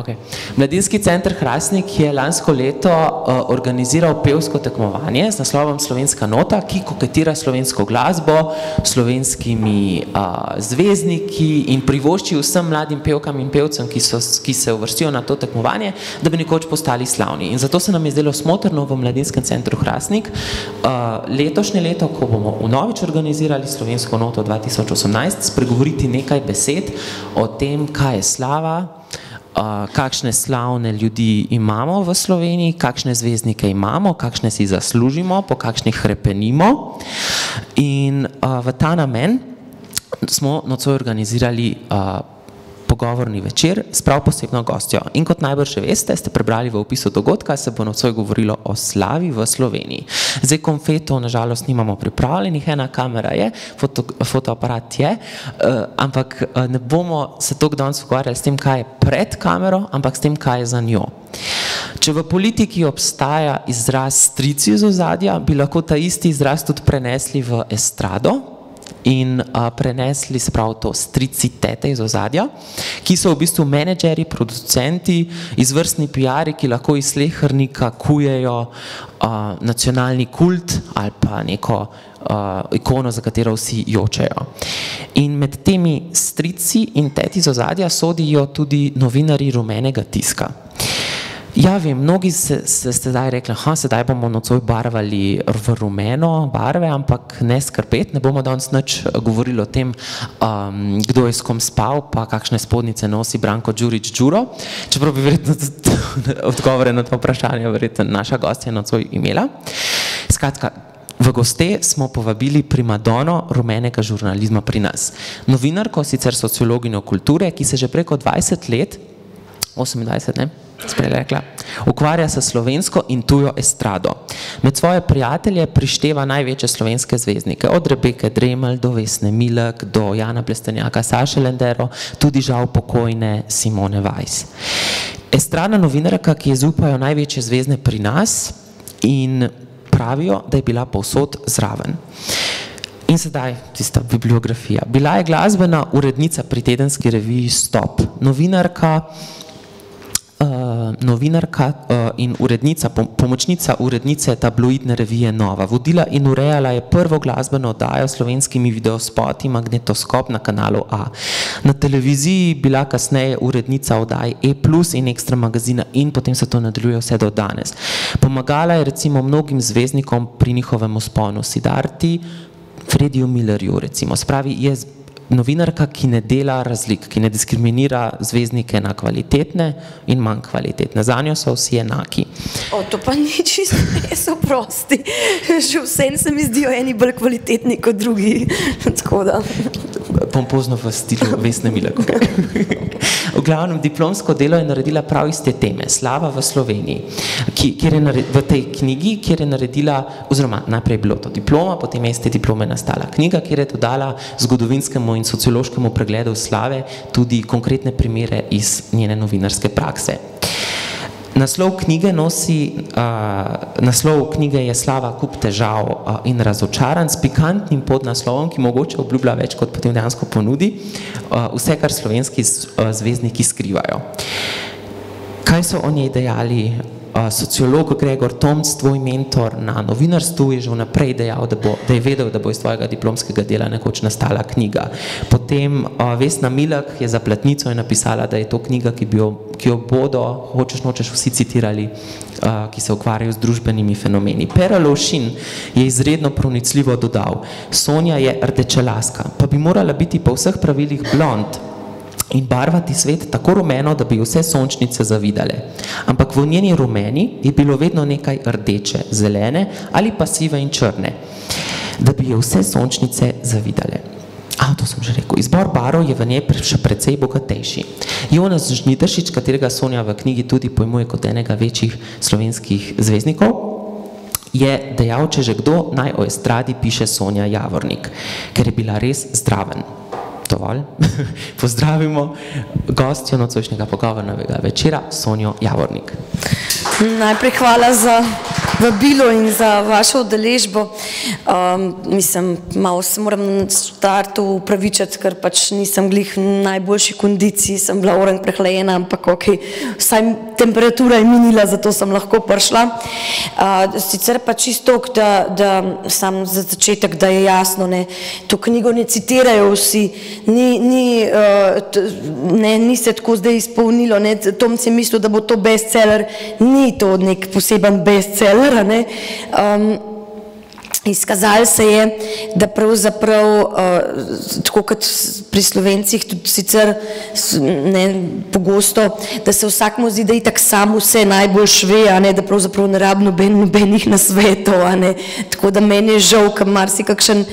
Okay. Mladinski center Hrastnik je lansko leto organiziral pevsko tekmovanje z naslovom Slovenska nota, ki koketira slovensko glasbo, slovenskimi zvezdniki in privošči vsem mladim pevkam in pevcem, ki se uvrstijo na to tekmovanje, da bi nekoč postali slavni. In zato se nam je zdelo smotrno v Mladinskem centru Hrastnik letošnje leto, ko bomo vnovič organizirali Slovensko noto 2018, spregovoriti nekaj besed o tem, kaj je slava, kakšne slavne ljudi imamo v Sloveniji, kakšne zvezdnike imamo, kakšne si zaslužimo, po kakšnih hrepenimo. In v ta namen smo nocoj organizirali pogovorni večer s prav posebno gostjo. In kot najbrž že veste, ste prebrali v opisu dogodka, se bo nocoj govorilo o slavi v Sloveniji. Zdaj konfetov nažalost nimamo pripravljenih, ena kamera je, fotoaparat je, ampak ne bomo se toliko danes ukvarjali s tem, kaj je pred kamero, ampak s tem, kaj je za njo. Če v politiki obstaja izraz strici iz ozadja, bi lahko ta isti izraz tudi prenesli v estrado in prenesli sprav to strici tete iz ozadja, ki so v bistvu menedžeri, producenti, izvrstni PR-i, ki lahko iz slehernika kujejo nacionalni kult ali pa neko ikono, za katero vsi jočejo. In med temi strici in teti iz ozadja sodijo tudi novinarji rumenega tiska. Ja, vem, mnogi ste zdaj rekli, sedaj bomo nocoj barvali v rumeno barve, ampak ne skrbeti, ne bomo danes nič govorili o tem, kdo je s kom spal, pa kakšne spodnice nosi Branko Đurić Đuro, čeprav bi verjetno odgovore na to vprašanje verjetno naša gostja nocoj imela. Skratka, v goste smo povabili primadono rumenega žurnalizma pri nas. Novinarko, sicer sociologinjo kulture, ki se že preko 20 let, 28, ne? Rekla, ukvarja se slovensko in tujo estrado. Med svoje prijatelje prišteva največje slovenske zvezdnike, od Rebeke Dremelj do Vesne Milek, do Jana Plestenjaka, Saše Lendero, tudi žal pokojne Simone Weiss. Estradna novinarka, ki je zaupajo največje zvezdne pri nas in pravijo, da je bila povsod zraven. In sedaj tista bibliografija. Bila je glasbena urednica pri tedenski reviji Stop, novinarka in urednica, pomočnica urednice tabloidne revije Nova. Vodila in urejala je prvo glasbeno oddajo s slovenskimi videospoti Magnetoskop na kanalu A. Na televiziji bila kasneje urednica oddaj E+ in Ekstra magazina in potem se to nadaljuje vse do danes. Pomagala je recimo mnogim zvezdnikom pri njihovem vzponu, Siddharti, Frediju Millerju recimo. Spravi, je novinarka, ki ne dela razlik, ki ne diskriminira zvezdnike na kvalitetne in manj kvalitetne. Zanjo so vsi enaki. To pa ni čisto res, oprosti. Že vsem se mi zdijo eni bolj kvalitetni kot drugi. Tako da. Pompozno v stilu Vesne Milek. V glavnem, diplomsko delo je naredila prav iste teme, slava v Sloveniji, v tej knjigi, kjer je naredila, oziroma najprej je bilo to diploma, potem je iz te diplome nastala knjiga, kjer je dodala zgodovinskemu in sociološkemu pregledu slave tudi konkretne primere iz njene novinarske prakse. Naslov knjige je Slava kup težav in razočaran, s pikantnim podnaslovom, ki mogoče obljublja več, kot potem dejansko ponudi, vse, kar slovenski zvezdniki skrivajo. Kaj so o njej dejali? Sociolog Gregor Tomc, tvoj mentor na novinarstvu, je že vnaprej dejal, da je vedel, da bo iz tvojega diplomskega dela nekoč nastala knjiga. Potem Vesna Milek je za platnico napisala, da je to knjiga, ki jo bodo, hočeš nočeš, vsi citirali, ki se ukvarjajo z družbenimi fenomeni. Pere Lovšin je izredno pronicljivo dodal, Sonja je rdečelaska, pa bi morala biti po vseh pravilih blond in barvati svet tako rumeno, da bi vse sončnice zavidale. Ampak v njeni rumeni je bilo vedno nekaj rdeče, zelene ali pa sive in črne, da bi jo vse sončnice zavidale. To sem že rekel. Izbor barov je v njej še precej bogatejši. Jonas Žnidaršič, katerega Sonja v knjigi tudi pojmuje kot enega večjih slovenskih zvezdnikov, je dejal, če že kdo, naj o estradi piše Sonja Javornik, ker je bila res zdraven. Dovolj. Pozdravimo gostjo nocojšnjega pogovornega večera, Sonjo Javornik. Najprej hvala za vabilo in za vašo udeležbo. Mislim, malo se moram na startu upravičiti, ker pač nisem glih v najboljši kondiciji, sem bila orang prehlajena, ampak ok, vsaj temperatura je minila, zato sem lahko prišla. Sicer pa čisto, da sam za začetek, da je jasno, to knjigo ne citirajo vsi, ni se tako zdaj izpolnilo, Tom si je mislil, da bo to bestseller, ni to nek poseben bestseller, izkazalo se je, da pravzaprav, tako kot pri Slovencih, tudi sicer pogosto, da se vsakmu zdi, da itak sam vse najbolj šve, da pravzaprav ne rabi nobenih nasvetov, tako da meni je žal, ker marsikakšen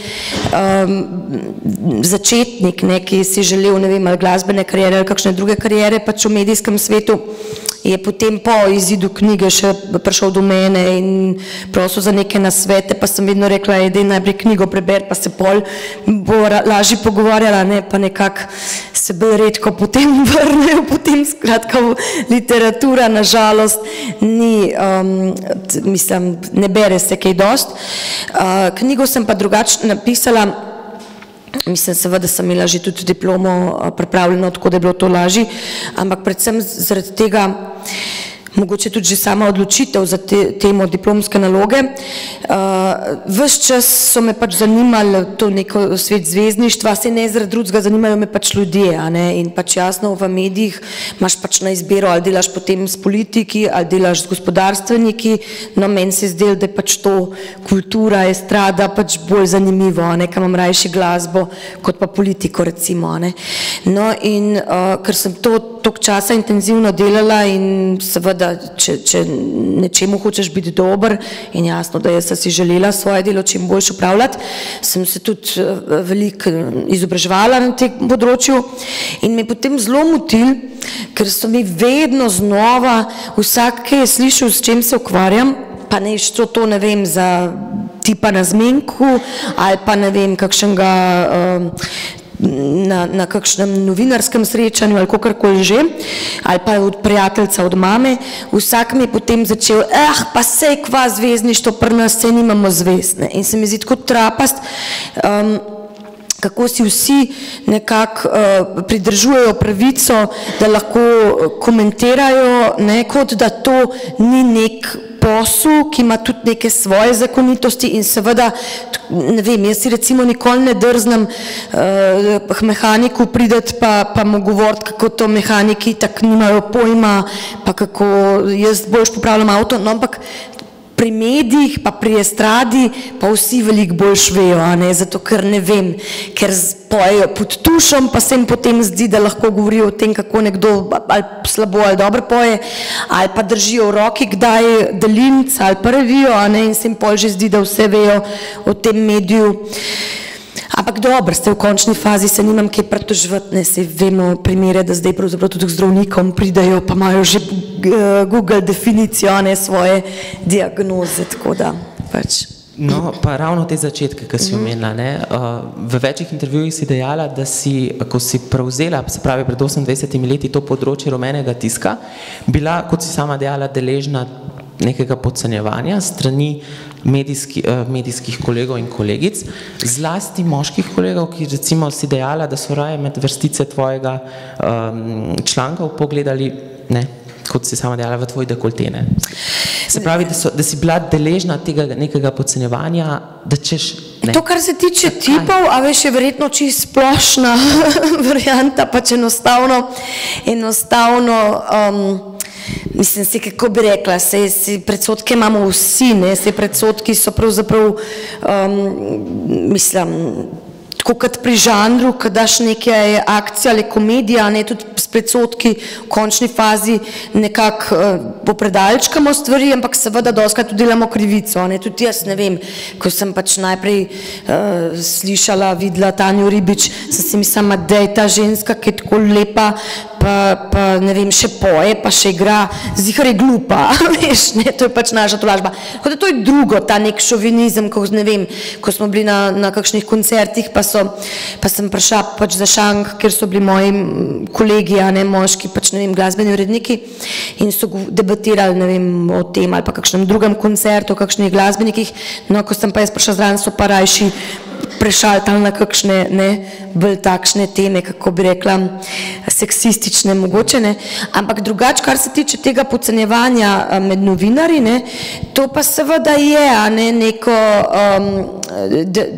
začetnik, ki si želel, ne vem, ali glasbene karijere ali kakšne druge karijere, pač v medijskem svetu, je potem po izidu knjige še prišel do mene in prosil za neke nasvete, pa sem vedno rekla, da najprej knjigo preber, pa se pol bo lažje pogovarjala, pa nekako se bolj redko potem vrnejo, potem skratka literatura, nažalost, ni, mislim, ne bere se kaj dost. Knjigo sem pa drugače napisala, mislim, seveda sem imela že tudi diplomo pripravljeno, tako da je bilo to lažje, ampak predvsem zaradi tega, mogoče tudi že sama odločitev za temo diplomske naloge. Ves čas so me pač zanimali to neko svet zvezdništva, se ne zaradi drugega, zanimajo me pač ljudje, in pač jasno v medijih imaš pač na izbiro, ali delaš potem s politiki, ali delaš z gospodarstveniki, no meni se je zdelo, da je pač to kultura, estrada pač bolj zanimivo, ker imam rajši glasbo kot pa politiko recimo, no in ker sem toliko časa intenzivno delala in seveda, če nečemu hočeš biti dober in jasno, da jaz si želela svoje delo čim boljše upravljati, sem se tudi veliko izobraževala na tem področju in me potem zelo motil, ker so mi vedno znova, vsak, ki je slišal, s čem se ukvarjam, pa ne što to, ne vem, za tipa na zmenku ali pa ne vem, kakšnega na kakšnem novinarskem srečanju ali kakorkoli že, ali pa od prijateljca, od mame, vsak mi je potem začel, pa sej kva zvezdništvo, pri nas sej nimamo zvezd. In se mi zdi tako trapast, kako si vsi nekako pridržujejo pravico, da lahko komentirajo, kot da to ni nek posel, ki ima tudi neke svoje zakonitosti in seveda, ne vem, jaz si recimo nikoli ne drznem k mehaniku prideti pa mu govoriti, kako to mehaniki tako nimajo pojma, pa kako jaz boljš popravljam avto, no ampak pri medijih, pa pri estradi, pa vsi veliko bolj švejo, zato ker ne vem, ker pojejo pod tušom, pa se jim potem zdi, da lahko govorijo o tem, kako nekdo ali slabo ali dobro poje, ali pa držijo v roki, kdaj delinc ali pa revijo, in se jim pol že zdi, da vse vejo o tem mediju. Ampak dobro, ste v končni fazi, se nimam kaj pritoževati, se vemo primere, da zdaj pravzaprav tudi k zdravnikom pridajo, pa imajo že Google definicijo, svoje diagnoze, tako da pač. No, pa ravno te začetke, ki si omenila, v večjih intervjujih si dejala, da si, ko si prevzela, se pravi pred 28 leti to področje rumenega tiska, bila, kot si sama dejala, deležna nekega podcenjevanja strani medijskih kolegov in kolegic, zlasti moških kolegov, ki recimo si dejala, da so raje med vrstice tvojega člankov pogledali, kot si sama dejala, v tvoj dekoltene. Se pravi, da si bila deležna tega nekega podcenjevanja, da češ... To, kar se tiče tipov, a veš, je verjetno čisto splošna varianta, pač enostavno, mislim si, kako bi rekla, predsodke imamo vsi, predsodki so pravzaprav, mislim, tako kot pri žanru, ko daš neke akcije ali komedija, tudi s predsodki v končni fazi nekako popredalčkamo stvari, ampak seveda doskrat tudi delamo krivico. Tudi jaz ne vem, ko sem pač najprej slišala, videla Tanjo Ribič, sem si mislila, da je ta ženska, ki je tako lepa, pa ne vem, še poje, pa še igra, zihar je glupa, veš, ne, to je pač naša tolažba. Tako da to je drugo, ta nek šovinizem, ko ne vem, ko smo bili na kakšnih koncertih, pa sem prišla pač za šank, kjer so bili moji kolegi, a ne, moški, pač ne vem, glasbeni uredniki in so debatirali, ne vem, o tem ali pa kakšnem drugem koncertu, o kakšnih glasbenikih, no, ko sem pa jaz prišla zraven, so pa rajši prešaltali na kakšne, ne, bolj takšne teme, kako bi rekla, seksistične mogoče, ne, ampak drugače, kar se tiče tega podcenjevanja med novinarji, ne, to pa seveda je, a ne, neko,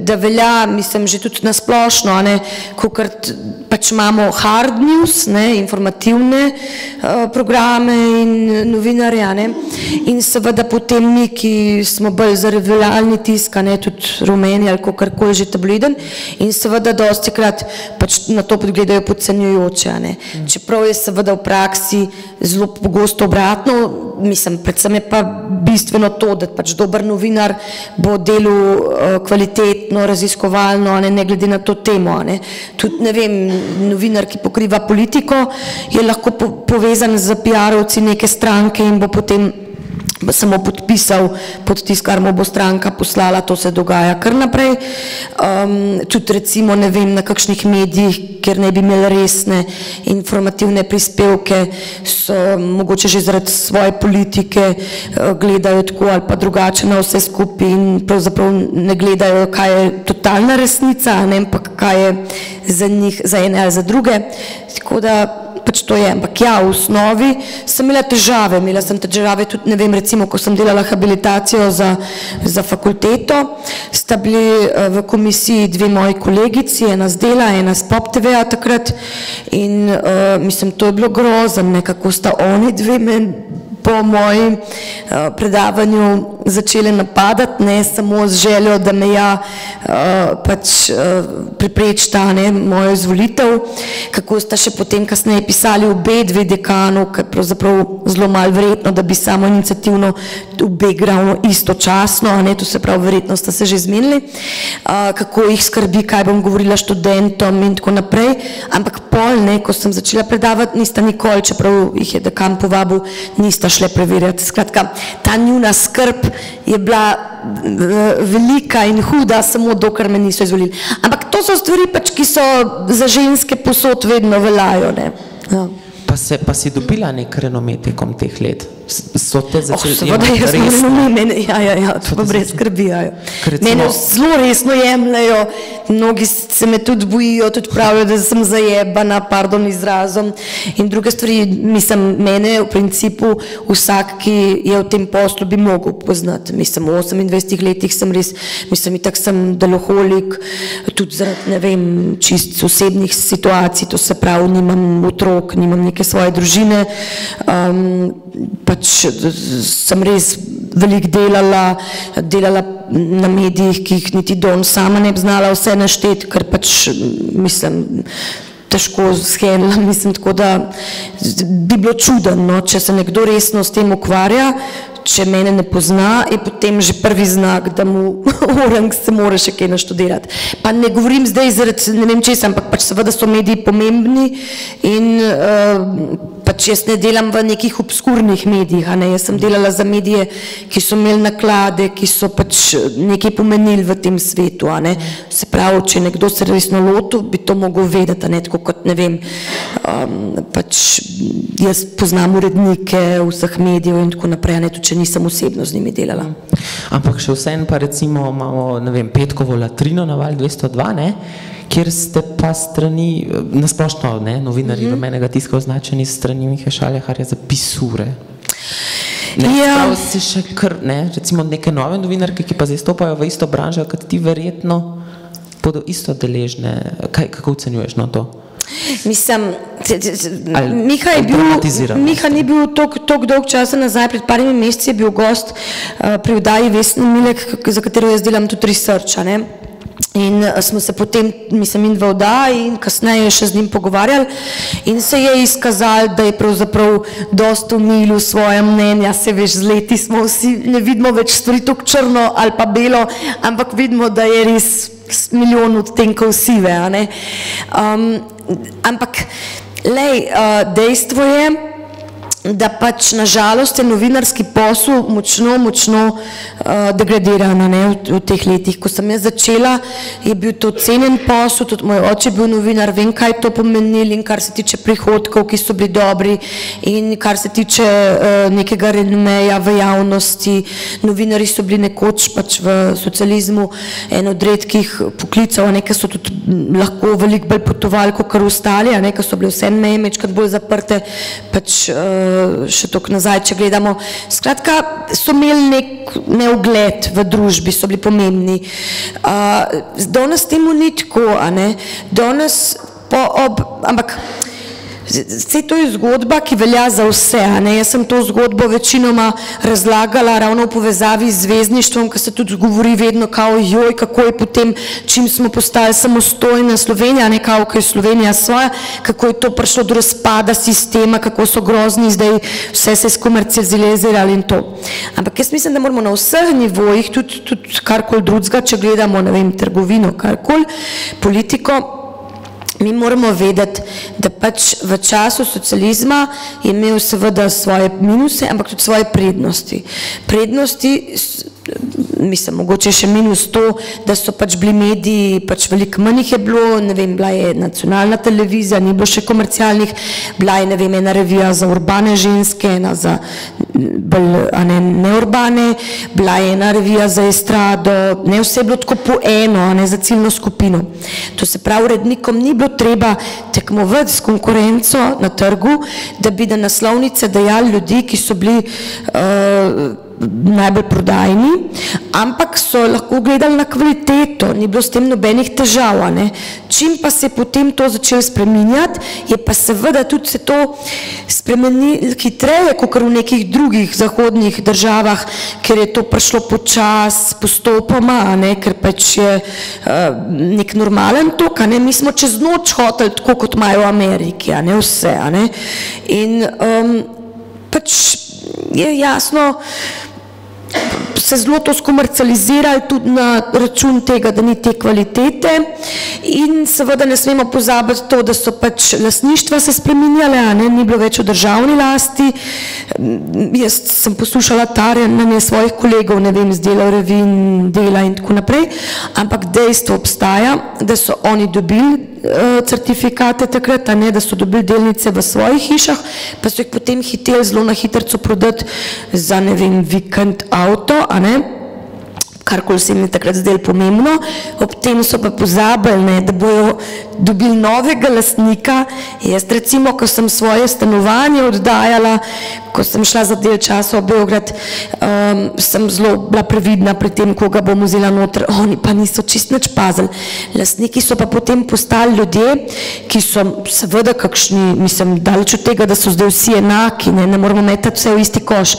da velja, mislim, že tudi nasplošno, a ne, kakor pač imamo hard news, ne, informativne programe in novinarje, a ne, in seveda potem mi, ki smo bolj za revijalni tisk, a ne, tudi rumeni ali kakorkoli že tabloiden, in seveda dosti krat pač na to gledajo podcenjujoče, a ne. Čeprav je seveda v praksi zelo pogosto obratno, mislim, predvsem je pa bistveno to, da pač dober novinar bo delal kvalitetno, raziskovalno, a ne, ne glede na to temo, a ne. Tudi, ne vem, novinar, ki pokriva politiko, je lahko povezan z PR-ovci neke stranke in bo potem samo podpisal pod tisto, kar mu bo stranka poslala, to se dogaja kar naprej. Tudi recimo, ne vem, na kakšnih medijih, kjer ne bi imeli resne informativne prispevke, so mogoče že zaradi svoje politike gledajo tako ali pa drugače na vse skupaj in pravzaprav ne gledajo, kaj je totalna resnica, ne, ampak kaj je za njih, za ene ali za druge. Tako da pač to je, ampak ja, v osnovi sem imela težave tudi, ne vem, recimo, ko sem delala habilitacijo za fakulteto, sta bili v komisiji dve moji kolegici, ena z Dela, ena z Pop TV-a takrat in mislim, to je bilo grozno, nekako sta oni dve me po mojem predavanju začeli napadati, ne samo z željo, da me ja pač preprečita, ne, mojo izvolitev, kako sta še potem kasneje pisali obe dve dekanu, ker pravzaprav zelo malo verjetno, da bi samo iniciativno obe ravno istočasno, a ne, to se pravi, verjetno sta se že zmenili, kako jih skrbi, kaj bom govorila študentom in tako naprej, ampak pol, ne, ko sem začela predavati, nista nikoli, čeprav jih je dekan povabil, nista šle preverjati. Skratka, ta njuna skrb je bila velika in huda, samo dokler me niso izvolili. Ampak to so stvari pač, ki so za ženske posod vedno veljajo, ne. Ja. Pa si dobila nek renome tekom teh let? So te začeli seveda, jaz imam renome, ja, to pa brez skrbi, ja. Mene zelo resno jemljajo, mnogi se me tudi bojijo, tudi pravijo, da sem zajebana, pardon izrazom, in druge stvari, mislim, mene v principu vsak, ki je v tem poslu, bi mogel poznati. Mislim, v 28 letih sem res, mislim, itak sem deloholik, tudi zaradi, ne vem, čist osebnih situacij, to se pravi, nimam otrok, nimam neke svoje družine, pač sem res veliko delala na medijih, ki jih niti don sama ne bi znala vse našteti, ker pač, mislim, težko skenila, mislim, tako da bi bilo čudno, no, če se nekdo resno s tem ukvarja, če mene ne pozna, je potem že prvi znak, da mu orang se mora še kaj naštudirati. Pa ne govorim zdaj zaradi ne vem česa, ampak pač seveda so mediji pomembni in pač jaz ne delam v nekih obskurnih medijih, a ne, jaz sem delala za medije, ki so imeli naklade, ki so pač nekaj pomenili v tem svetu, a ne. Se pravi, če nekdo se resno lotil, bi to mogel vedeti, a ne, tako kot, ne vem, pač jaz poznam urednike vseh medijev in tako naprej, a ne, tudi če nisem osebno z njimi delala. Ampak še vseeno pa recimo imamo, ne vem, petkovo latrino na Val 202, ne, kjer ste pa strani, nasplošno, ne, novinarji rumenega tiska označeni strani Mihe Šaljaharja za pisure. Ne, prav si še kar, ne, recimo neke nove novinarke, ki pa zdaj stopajo v isto branžo, kot ti verjetno bodo isto deležne. Kako ocenjuješ na to? Mislim, Miha ni bil toliko dolg časa nazaj, pred parimi meseci je bil gost pri oddaji Vesne Milek, za katero jaz delam tudi research, ne. In smo se potem, mislim, in v oddaji in kasneje še z njim pogovarjali in se je izkazalo, da je pravzaprav dosti umilil svoje mnenja, se veš, z leti smo vsi, ne vidimo več stvari tako črno ali pa belo, ampak vidimo, da je res milijon odtenkov sive, a ne. Ampak Dejstvo je, da pač nažalost je novinarski posel močno degradiran v teh letih. Ko sem jaz začela, je bil to cenjen posel, tudi moj oče je bil novinar, vem, kaj to pomenili in kar se tiče prihodkov, ki so bili dobri in kar se tiče nekega renomeja v javnosti. Novinari so bili nekoč pač v socializmu en od redkih poklicev, nekaj so tudi lahko veliko bolj potovali, kot kar ostali, nekaj so bili vse meje mečkrat bolj zaprte, pač še toliko nazaj, če gledamo. Skratka, so imeli nek neugled v družbi, so bili pomembni. Danes temu ni tako, danes ampak vse to je zgodba, ki velja za vse. Jaz sem to zgodbo večinoma razlagala ravno v povezavi z zvezdništvom, ker se tudi govori vedno kao joj, kako je potem, čim smo postali samostojna Slovenija, kao, ko je Slovenija svoja, kako je to prišlo do razpada sistema, kako so grozni, zdaj vse se skomercializirali in to. Ampak jaz mislim, da moramo na vseh nivojih, tudi karkoli drugega, če gledamo, ne vem, trgovino, karkoli, politiko, mi moramo vedeti, da pač v času socializma je imel seveda svoje minuse, ampak tudi svoje prednosti. Prednosti, mislim, mogoče še minus to, da so pač bili mediji, pač veliko manj jih je bilo, ne vem, bila je nacionalna televizija, ni bilo še komercialnih, bila je, ne vem, ena revija za urbane ženske, ena za bolj neurbane, bila je ena revija za estrado, ne vse je bilo tako po eno, za ciljno skupino. To se pravi, urednikom ni bilo treba tekmovati s konkurenco na trgu, da bi na naslovnice dajali ljudi, ki so bili najbolj prodajni, ampak so lahko gledali na kvaliteto, ni bilo s tem nobenih težav. Čim pa se je potem to začelo spreminjati, je pa seveda tudi se to spremenilo hitreje, kot v nekih drugih zahodnih državah, ker je to prišlo počas, postopoma, ker pač je nek normalen tok, mi smo čez noč hoteli tako, kot imajo v Ameriki, vse. In pač je jasno, se zelo to skomercializirali tudi na račun tega, da ni te kvalitete in seveda ne smemo pozabiti to, da so pač lastništva se spreminjale, ni bilo več v državni lasti. Jaz sem poslušala tarjanje svojih kolegov, ne vem, z Dela revij, Dela in tako naprej, ampak dejstvo obstaja, da so oni dobili certifikate takrat, da so dobili delnice v svojih hišah, pa so jih potem hiteli zelo na hitrco prodati za, ne vem, vikend avto, karkoli se jim je takrat zdelo pomembno, ob tem so pa pozabili, da bojo dobili novega lastnika. Jaz recimo, ko sem svoje stanovanje oddajala, ko sem šla za del časa v Beograd, sem zelo bila previdna pri tem, koga bom vzela noter, oni pa niso čist nič pazili. Lastniki so pa potem postali ljudje, ki so seveda kakšni, mislim, daleč od tega, da so zdaj vsi enaki, ne moramo metati vse v isti koš,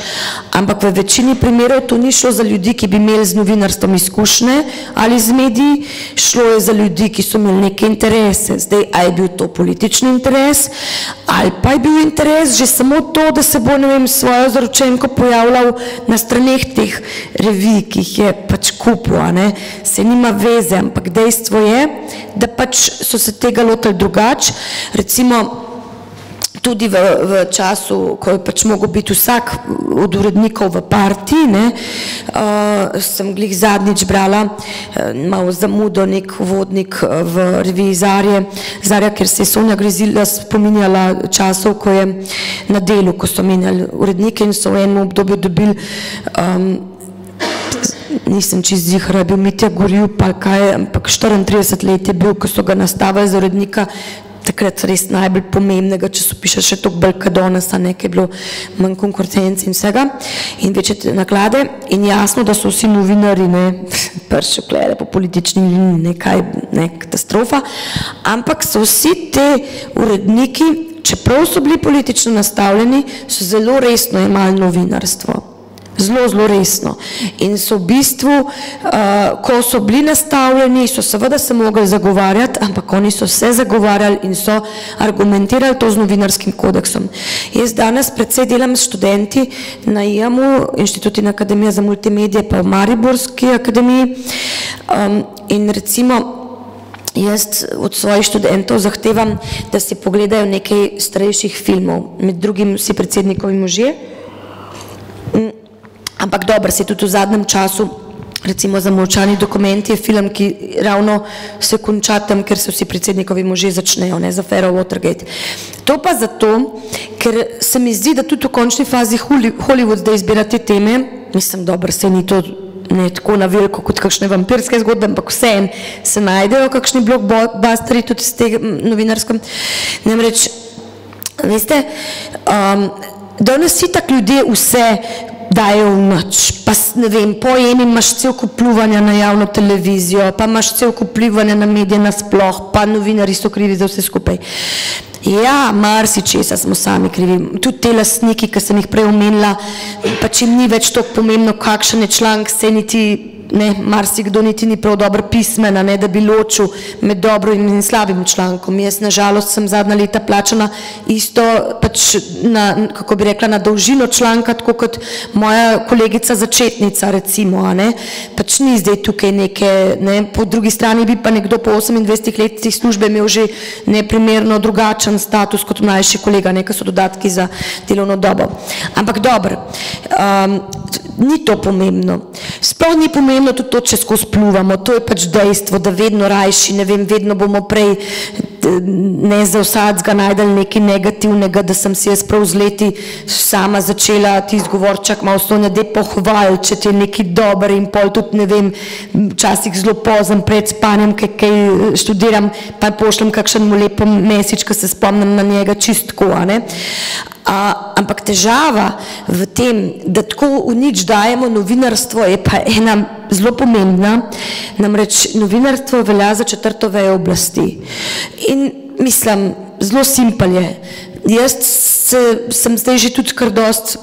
ampak v večini primerov to ni šlo za ljudi, ki bi imeli z novinarstvom izkušnje ali z mediji, šlo je za ljudi, ki so imeli neke interese. Zdaj, a je bil to politični interes, ali pa je bil interes že samo to, da se bo, ne vem, svojo zaročenko pojavljal na straneh teh revij, ki jih je pač kupil, se nima veze, ampak dejstvo je, da pač so se tega lotili drugače. Recimo, tudi v času, ko je pač mogel biti vsak od urednikov v partiji, sem glih zadnjič brala malo zamudo nek vodnik v reviji Zarja, ker se je Sonja Grezila spominjala časov, ko je na Delu, ko so menjali urednike in so v enem obdobju dobili, nisem čist zihra, je bil Mitja Gorjup, pa kaj, ampak 34 let je bil, ko so ga nastavili za urednika, takrat res najbolj pomembnega časopisa, še toliko bolj kot danes, nekaj je bilo manj konkurence in vsega in večje naklade in jasno, da so vsi novinari pršoklere po politični liniji, katastrofa, ampak so vsi te uredniki, čeprav so bili politično nastavljeni, so zelo resno jemali novinarstvo. Zelo resno. In so v bistvu, ko so bili nastavljeni, so seveda se mogli zagovarjati, ampak oni so se zagovarjali in so argumentirali to z novinarskim kodeksom. Jaz danes predvsej delam s študenti na IAM-u, Inštitut in Akademija za multimedije, pa v Mariborski akademiji in recimo jaz od svojih študentov zahtevam, da si pogledajo nekaj starejših filmov, med drugim Vsi predsednikovi možje, ampak dobro, se tudi v zadnjem času, recimo Zamolčani dokument je film, ki ravno se konča tam, ker se Vsi predsednikovi možje začnejo, ne, za afero Watergate. To pa zato, ker se mi zdi, da tudi v končni fazi Hollywood zdaj izbira te teme, mislim, dobro, se ni to ne tako na veliko kot kakšne vampirske zgodbe, ampak vseeno se najdejo kakšni blockbusteri tudi s tega novinarskem. Namreč, veste, danes si tak ljudje vse dajo v nič, pa ne vem, po eni imaš cel kup pljuvanja na javno televizijo, pa imaš cel kup pljuvanja na medije nasploh, pa novinari so krivi za vse skupaj. Ja, marsičesa smo sami krivi, tudi te lastniki, ki sem jih prej omenila, pač jim ni več toliko pomembno, kakšen je članek, se niti, ne, marsikdo niti ni prav dobro pismen, ne, da bi ločil med dobro in slabim člankom. Jaz nažalost sem zadnja leta plačana isto, pač na, kako bi rekla, na dolžino članka, tako kot moja kolegica začetnica, recimo, ne, pač ni zdaj tukaj neke, ne, po drugi strani bi pa nekdo po 28 letih službe imel že neprimerno drugačen status kot mlajši kolega, nekaj so dodatki za delovno dobo. Ampak dobro, ni to pomembno. Sploh ni pomembno tudi to, če skozi pljuvamo, to je pač dejstvo, da vedno rajši, ne vem, vedno bomo prej ne za vsadzga najdeli nekaj negativnega, da sem si jaz prav z leti sama začela ti zgovorčak malo Sonja, dej pohval, če ti je nekaj dober in pol tudi, ne vem, včasih zelo pozem pred spanjem, kaj študiram, pa pošljem kakšen lepo mesič, ko se spomnim na njega čistko, ne. Ampak težava v tem, da tako v nič dajemo novinarstvo, je pa ena zelo pomembna, namreč novinarstvo velja za četrto vejo oblasti. In mislim, zelo simpel je. Jaz sem zdaj že tudi kar dost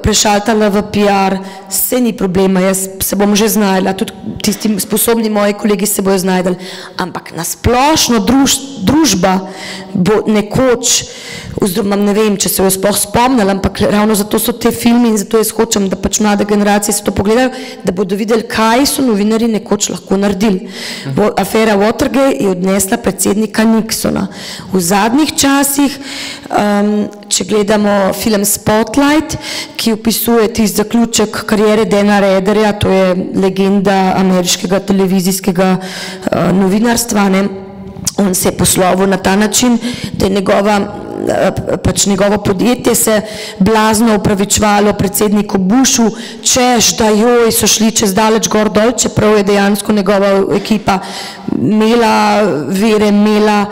prešaltala v PR, se ni problema, jaz se bom že znajdla, tudi tisti sposobni moji kolegi se bojo znajdali, ampak nasplošno družba bo nekoč, oziroma ne vem, če se jo sploh spomnila, ampak ravno zato so te filmi in zato jaz hočem, da pač mlade generacije se to pogledajo, da bodo videli, kaj so novinari nekoč lahko naredili. Afera Watergate je odnesla predsednika Nixona. V zadnjih časih, če gledamo film Spotlight, ki opisuje tisti zaključek karijere Dana Raderja, to je legenda ameriškega televizijskega novinarstva, ne? On se je poslovil na ta način, da je njegovo podjetje se blazno upravičevalo predsedniku Bushu, češ, da joj, so šli čez daleč gor dol, čeprav je dejansko njegova ekipa imela vere, imela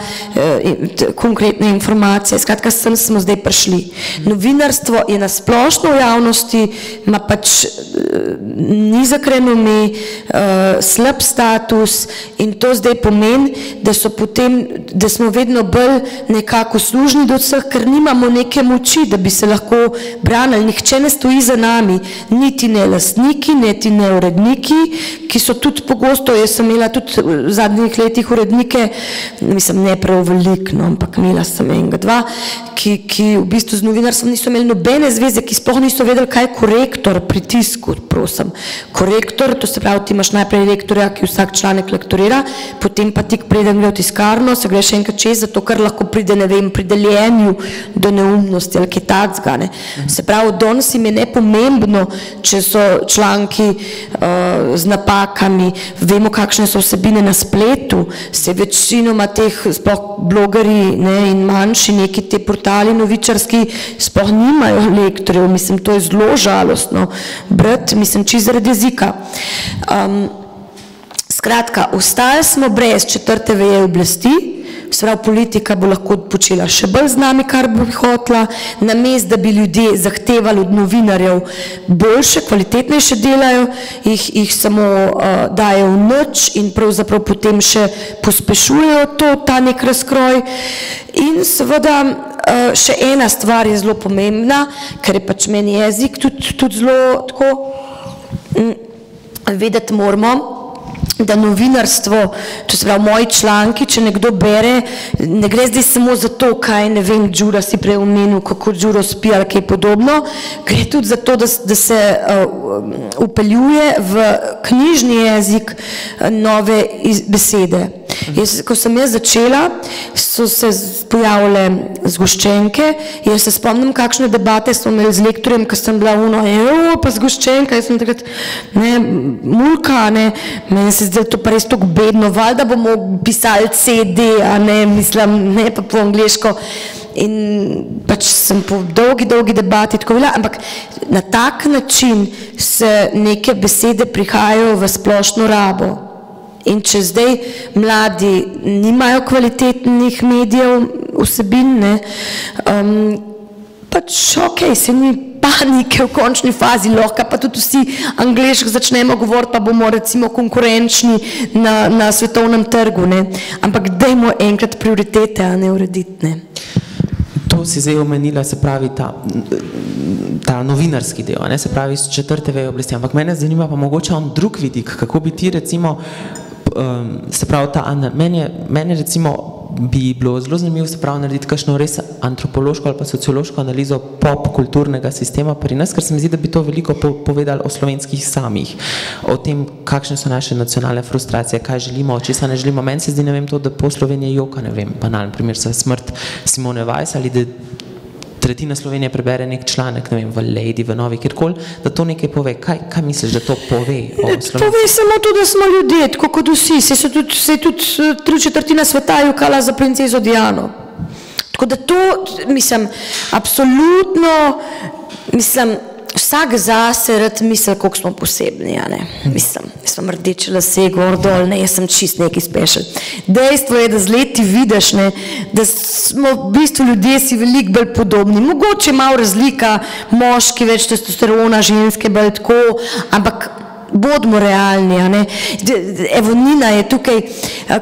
konkretne informacije. Skratka, sem smo zdaj prišli. Novinarstvo je na splošno v javnosti, ima pač nizek renome, slab status in to zdaj pomeni, da so potem, da smo vedno bolj nekako služni do vseh, ker nimamo neke moči, da bi se lahko branili. Nihče ne stoji za nami, niti ne lastniki, niti ne uredniki, ki so tudi pogosto, jaz sem imela tudi v zadnjih letih urednike, mislim, ne prav veliko, no, ampak imela sem enega, dva, ki v bistvu z novinarstvom niso imeli nobene zveze, ki sploh niso vedeli, kaj je korektor pri tisku, prosim. Korektor, to se pravi, ti imaš najprej lektorja, ki vsak članek lektorira, potem pa ti preden gre v tiskarno, se gre še enkrat čez, zato ker lahko pride, ne vem, pri deljenju do neumnosti ali kaj takega, ne. Se pravi, danes jim je nepomembno, če so članki z napakami, vemo, kakšne so vsebine na spletu, se večinoma teh sploh blogerji, ne, in manjši neki te portali novičarski sploh nimajo lektorjev, mislim, to je zelo žalostno brati, mislim, čisto zaradi jezika. Skratka, ostali smo brez četrte veje oblasti, se pravi, politika bo lahko počela še bolj z nami, kar bi hotela, namesto da bi ljudje zahtevali od novinarjev boljše, kvalitetnejše delajo, jih samo dajo v nič in pravzaprav potem še pospešujejo ta nek razkroj. In seveda še ena stvar je zelo pomembna, ker je pač meni jezik tudi zelo tako, vedeti moramo, da novinarstvo, to se pravi moji članki, če nekdo bere, ne gre zdaj samo za to, kaj, ne vem, Đura si prej omenil, kako Đuro spi ali kaj podobno, gre tudi za to, da se upeljuje v knjižni jezik nove besede. Ko sem jaz začela, so se pojavile zgoščenke, jaz se spomnim, kakšne debate smo imeli z lektorjem, ko sem bila pa zgoščenka, jaz sem takrat, mulka, meni se zdaj to pa res tako bedno, valjda bomo pisali CD, mislim, ne pa po angliško. In pač sem po dolgi debati tako bila, ampak na tak način se neke besede prihajajo v splošno rabo. In če zdaj mladi nimajo kvalitetnih medijev, vsebin, pač se ni panike v končni fazi, lahko pa tudi vsi angleško začnemo govoriti, pa bomo recimo konkurenčni na svetovnem trgu, ampak dajmo enkrat prioritete, urediti, To si zdaj omenila, se pravi ta novinarski del, se pravi iz 4. veje oblasti, ampak mene zanima pa mogoče drug vidik, kako bi ti recimo, se pravi meni recimo bi bilo zelo zanimivo se pravi narediti kakšno res antropološko ali pa sociološko analizo pop kulturnega sistema pri nas, ker se mi zdi, da bi to veliko povedali o slovenskih samih, o tem, kakšne so naše nacionalne frustracije, kaj želimo, česa ne želimo. Meni se zdi, ne vem, to, da pol Slovenije joka, ne vem, banalen primer za smrt Simone Weiss ali da tretjina Slovenije prebere nek članek, ne vem, v Lady, v Novi, kjerkoli, da to nekaj pove. Kaj misliš, da to pove o Sloveniji? Pove samo to, da smo ljudje, tako kot vsi. Se je tudi 3/4 sveta jokala za princezo Diano. Tako da to, mislim, absolutno, mislim, vsak zase rad misli, koliko smo posebni, Mislim, jaz sem rdeče lase, gor dol, jaz sem čist neki special. Dejstvo je, da z leti vidiš, da smo v bistvu ljudje si veliko bolj podobni. Mogoče malo razlika, moški več testosterona, ženske bolj tako, ampak bodimo realni, Evo Nina je tukaj,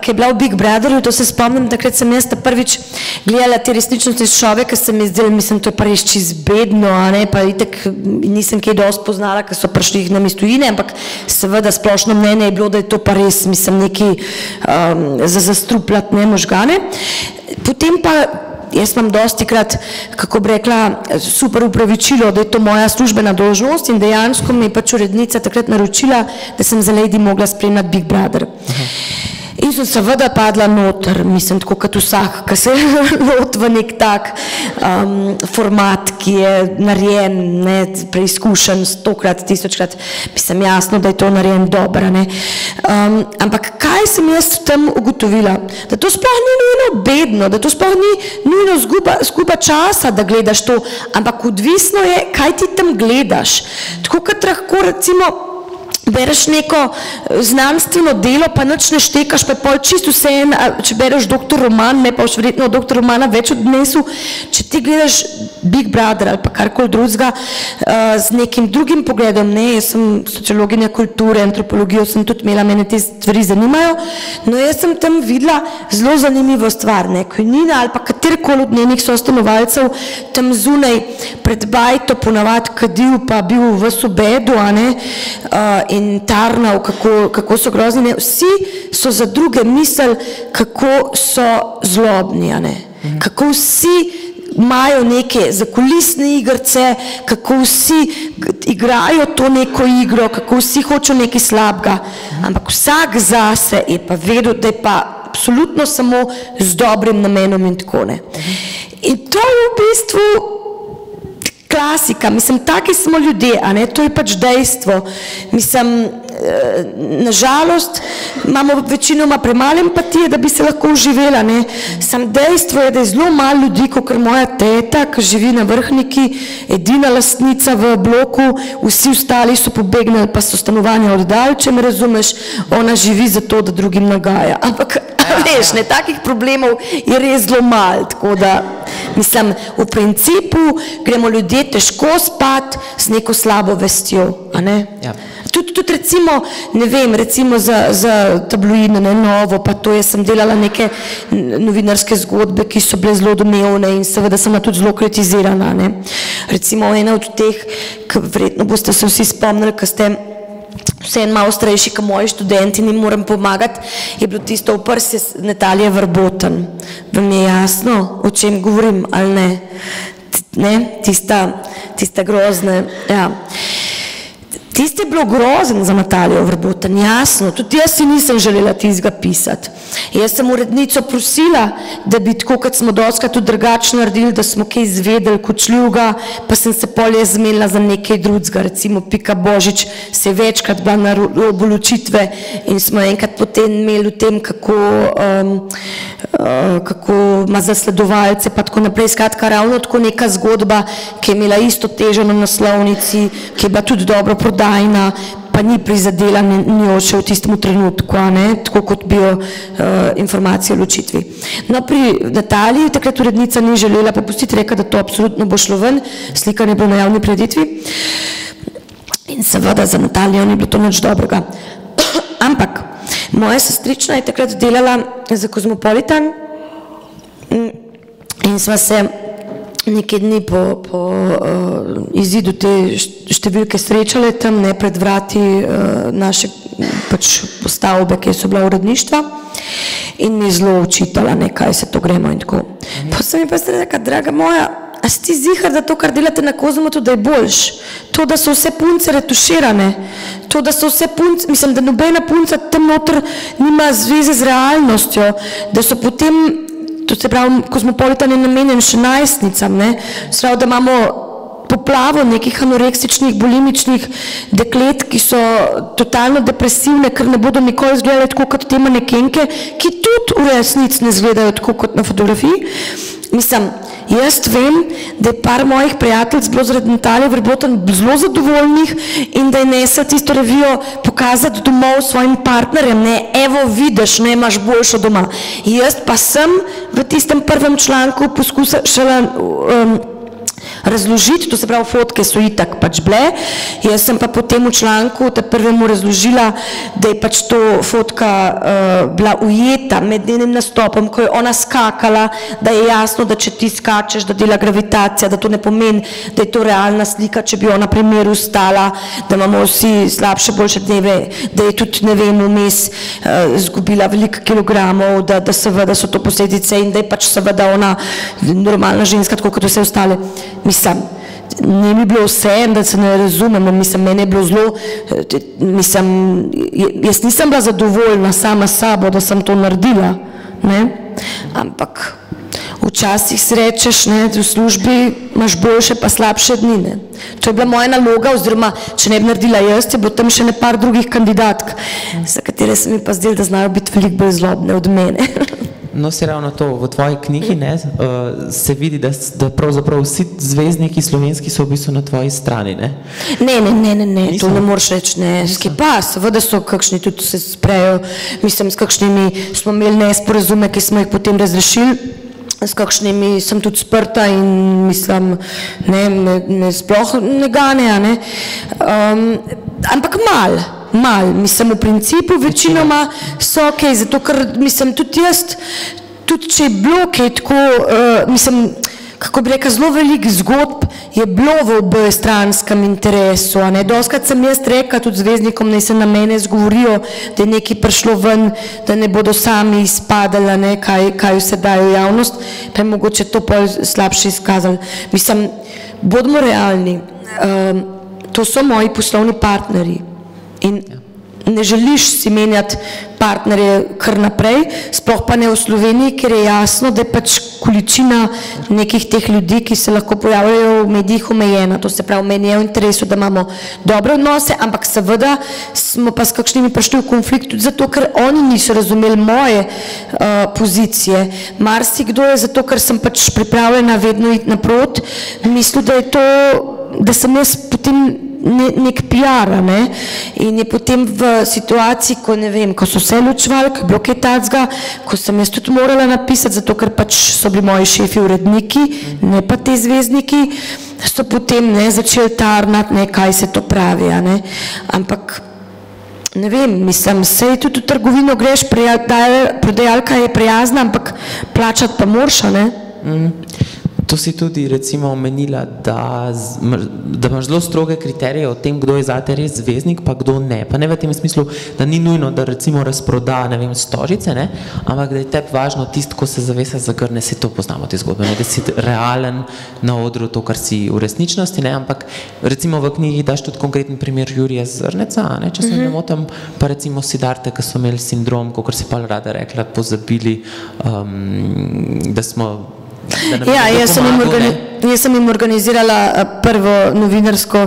ki je bila v Big Brotherju, to se spomnim, takrat sem jaz prvič gledala te resničnosti človeka, se mi zdelo, mislim, to je pa res čist bedno, pa itak nisem kaj dosti poznala, ker so prišli na tujine, ampak seveda splošno mnenje je bilo, da je to pa res, mislim, nekaj za zastrupljati možgane. Potem pa jaz imam dostikrat, kako bi rekla, super upravičilo, da je to moja službena dolžnost in dejansko mi je pač urednica takrat naročila, da sem za Lady mogla spremljati Big Brother. In sem seveda padla noter, mislim, tako kot vsak, ki se lot v nek tak format, ki je narejen, preizkušen 100-krat, 1000-krat, mislim, jasno, da je to narejen dobro, ampak kaj sem jaz tam ugotovila? Da to sploh ni nujno bedno, da to sploh ni nujno zguba časa, da gledaš to, ampak odvisno je, kaj ti tam gledaš. Tako kot lahko, recimo, bereš neko znanstveno delo, pa nič ne štekaš, pa je pol čisto vseeno, če bereš Doktor Roman, me pa už verjetno Doktor Romana več odnesu, če ti gledaš Big Brother ali pa karkoli drugega z nekim drugim pogledom, jaz sem sociologinja kulture, antropologijo sem tudi imela, mene te stvari zanimajo, no jaz sem tam videla zelo zanimivo stvar, ko je Nina ali pa katerikoli od njenih sostanovalcev tam zunaj pred bajto ponavadi kadil, pa bil v sobedu, in tarnal, kako so grozni. Vsi so za druge mislili, kako so zlobni, kako vsi imajo neke zakulisne igrice, kako vsi igrajo to neko igro, kako vsi hočejo nekaj slabega, ampak vsak zase je pa vedel, da je pa absolutno samo z dobrim namenom in tako ne. In to je v bistvu klasika, mislim, taki smo ljudje, to je pač dejstvo. Mislim, nažalost, imamo večinoma premalo empatije, da bi se lahko uživela, Sam dejstvo je, da je zelo malo ljudi, kakor moja teta, ki živi na Vrhniki, edina lastnica v bloku, vsi ostali so pobegnili, pa so stanovanja oddali, če me razumeš, ona živi zato, da drugim nagaja. Ampak, veš, takih problemov je res zelo malo, tako da, mislim, v principu gremo ljudje težko spat z neko slabo vestjo, Tudi recimo, ne vem, recimo za tabloidno, Novo, pa to jaz sem delala neke novinarske zgodbe, ki so bile zelo domnevne in seveda sem tudi zelo kritizirana, Recimo ena od teh, ki verjetno boste se vsi spomnili, ki ste vseeno malo starejši, kot moji študenti, in jim moram pomagati, je bilo tisto v prsi Natalije Vrboten. Vam je jasno, o čem govorim, ali ne? Tista grozna, Tiste je bilo grozen za Natalijo Vrboten, jasno, tudi jaz si nisem želela tistega pisati. Jaz sem urednico prosila, da bi tako, kot smo dostikrat tudi drugače naredili, da smo kaj izvedeli kočljivega, pa sem se polje zmenila za nekaj drugega, recimo Pika Božič se je večkrat bila na robu ločitve in smo enkrat potem imeli v tem, kako ima zasledovalce, pa tako naprej, skratka ravno tako neka zgodba, ki je imela isto težo na naslovnici, ki je bila tudi dobro prodajna, pa ni prizadela njo še v tistem trenutku, tako kot bi jo informacije o ločitvi. No, pri Nataliji takrat urednica ni želela popustiti, reka, da to absolutno bo šlo ven, slika ne bo na javni preditvi in seveda za Natalijo ni bilo to nič dobrega. Ampak moja sestrična je takrat delala za Kozmopolitan in sva se nekaj dni po izidu te številke srečale tam, ne pred vrati naše stavbe, ki so bila uredništva in mi zelo učitala, kaj se to gremo in tako. Pa sem mi pa rekla, draga moja, a si ti zihar, da to, kar delate na Kozmotu, da je boljš? To, da so vse punce retuširane, to, da so vse punce, mislim, da nobena punca tam noter nima zveze z realnostjo, da so potem, to se pravi, Kozmopolitan je namenjen še najstnicam, se pravi, da imamo poplavo nekih anoreksičnih, bulimičnih deklet, ki so totalno depresivne, ker ne bodo nikoli izgledali tako kot te manekenke, ki tudi v resnici ne izgledajo tako kot na fotografiji. Mislim, jaz vem, da je par mojih prijateljic bilo zaradi Natalije Vrboten zelo zadovoljnih in da je nesla tisto revijo pokazati domov svojim partnerjem, evo vidiš, imaš boljšo doma. Jaz pa sem v tistem prvem članku poskušala razložiti, to se pravi, fotke so itak pač bile, jaz sem pa potem v članku prvemu razložila, da je pač to fotka bila ujeta med njenim nastopom, ko je ona skakala, da je jasno, da če ti skačeš, da dela gravitacija, da to ne pomeni, da je to realna slika, če bi ona pri miru stala, da imamo vsi slabše, boljše dneve, da je tudi, ne vem, vmes izgubila veliko kilogramov, da seveda so to posledice in da je pač seveda ona normalna ženska, tako kot vse ostale. Mislim, ne mi bilo vse, da se ne razumemo, mislim, meni je bilo zelo, mislim, jaz nisem bila zadovoljna sama sabo, da sem to naredila, ampak včasih si rečeš, v službi imaš boljše pa slabše dni, To je bila moja naloga, oziroma, če ne bi naredila jaz, je bilo tam še nepar drugih kandidatk, za katere se mi pa zdelo, da znajo biti veliko bolj zlobne od mene. No, se ravno to, v tvoji knjigi se vidi, da pravzaprav vsi zvezdniki slovenski so v bistvu na tvoji strani, ne? Ne, to ne moreš reči, ne. Pa, seveda so kakšni tudi se sprejo, mislim, s kakšnimi smo imeli nesporazume, ki smo jih potem razrešili, s kakšnimi sem tudi sprta in mislim, me sploh ne ganeja, ne. Ampak malo, mislim, v principu večinoma so ok, zato ker, mislim, tudi jaz, tudi če je bilo kaj tako, mislim, kako bi rekel, zelo veliko zgodb je bilo v obojestranskem interesu, Dostikrat sem jaz rekla tudi zvezdnikom, naj se na mene zgovorijo, da je nekaj prišlo ven, da ne bodo sami izpadali, kaj vse dajo v javnost, pa je mogoče to pol slabše izkazali. Mislim, bodimo realni, to so moji poslovni partnerji. In ne želiš si menjati partnerje kar naprej, sploh pa ne v Sloveniji, ker je jasno, da je pač količina nekih teh ljudi, ki se lahko pojavljajo v medijih, omejena. To se pravi, meni je v interesu, da imamo dobre odnose, ampak seveda smo pa s kakšnimi prišli v konflikt tudi zato, ker oni niso razumeli moje pozicije. Marsikdo je zato, ker sem pač pripravljena vedno iti naprot, mislil, da je to, da sem jaz potem nek PR, in je potem v situaciji, ko ne vem, ko so se ločevali, ko je bilo kaj takega, ko sem jaz tudi morala napisati, zato ker pač so bili moji šefi uredniki, ne pa te zvezdniki, so potem začeli tarnati, kaj se to pravi, ampak ne vem, mislim, sej tudi v trgovino greš, prodajalka je prijazna, ampak plačati pa moraš, To si tudi recimo omenila, da imaš zelo stroge kriterije o tem, kdo je zate res zvezdnik, pa kdo ne. Pa ne v tem smislu, da ni nujno, da recimo razproda, ne vem, stožice, ne? Ampak da je tebi važno tisto, ko se zavesa zagrne, si to poznamo te zgodbe, ne? Da si realen na odru to, kar si v resničnosti, ne? Ampak recimo v knjigi daš tudi konkreten primer Jurija Zrneca, ne? Če se ne motim, pa recimo Siddharte, ki so imeli sindrom, kakor si pa rada rekla, pozabili, da smo Ja, jaz sem jim organizirala prvo novinarsko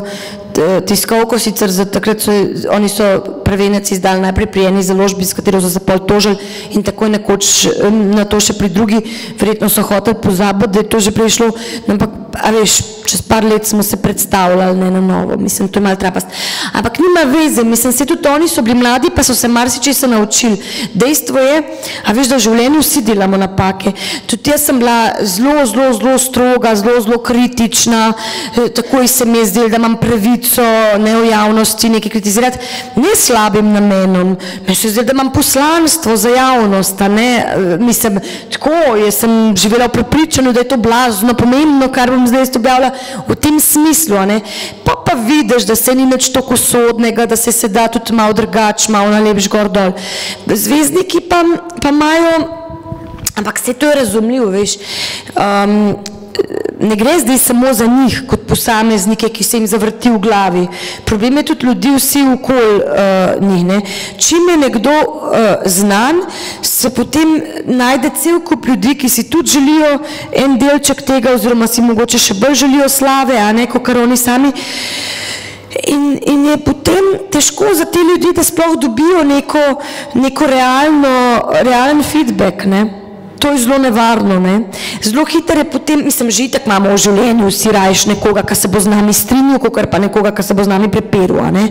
tiskovko, sicer za takrat oni so prvenec izdali najprej pri eni založbi, s katero so se pol tožili in takoj nekoč na to še pri drugi, verjetno so hoteli pozabiti, da je to že prišlo, ampak, a veš, čez par let smo se predstavljali, ne na novo, mislim, to je malo trapast. Ampak nima veze, mislim, se tudi oni so bili mladi, pa so se marsičesa naučili. Dejstvo je, a veš, da v življenju vsi delamo napake. Tudi jaz sem bila zelo stroga, zelo kritična, takoj se mi je zdelo, da imam pravico, ne v javnosti, nekaj kritizirati, ne slabim namenom, me se zdelo, da imam poslanstvo za javnost, a ne, mislim, tako, jaz sem živela v prepričanju, da je to blazno pomembno, kar bom zdaj objavila, v tem smislu, ne, pa vidiš, da se ni nič toliko sodnega, da se da tudi malo drugače, malo nalepš gor dol. Zvezdniki pa imajo, ampak vse to je razumljivo, veš, ne gre zdaj samo za njih, kot posameznike, ki se jim zavrti v glavi. Problem je tudi ljudi vsi okoli njih, ne. Čim je nekdo znan, se potem najde cel kup ljudi, ki si tudi želijo en delček tega, oziroma si mogoče še bolj želijo slave, a ne, kakor oni sami. In je potem težko za te ljudi, da sploh dobijo neko realen feedback, ne. To je zelo nevarno, ne. Zelo hitro je potem, mislim, že itak imamo v življenju vsi rajš nekoga, ki se bo z nami strinjal, kakor pa nekoga, ki se bo z nami prepiral, a ne.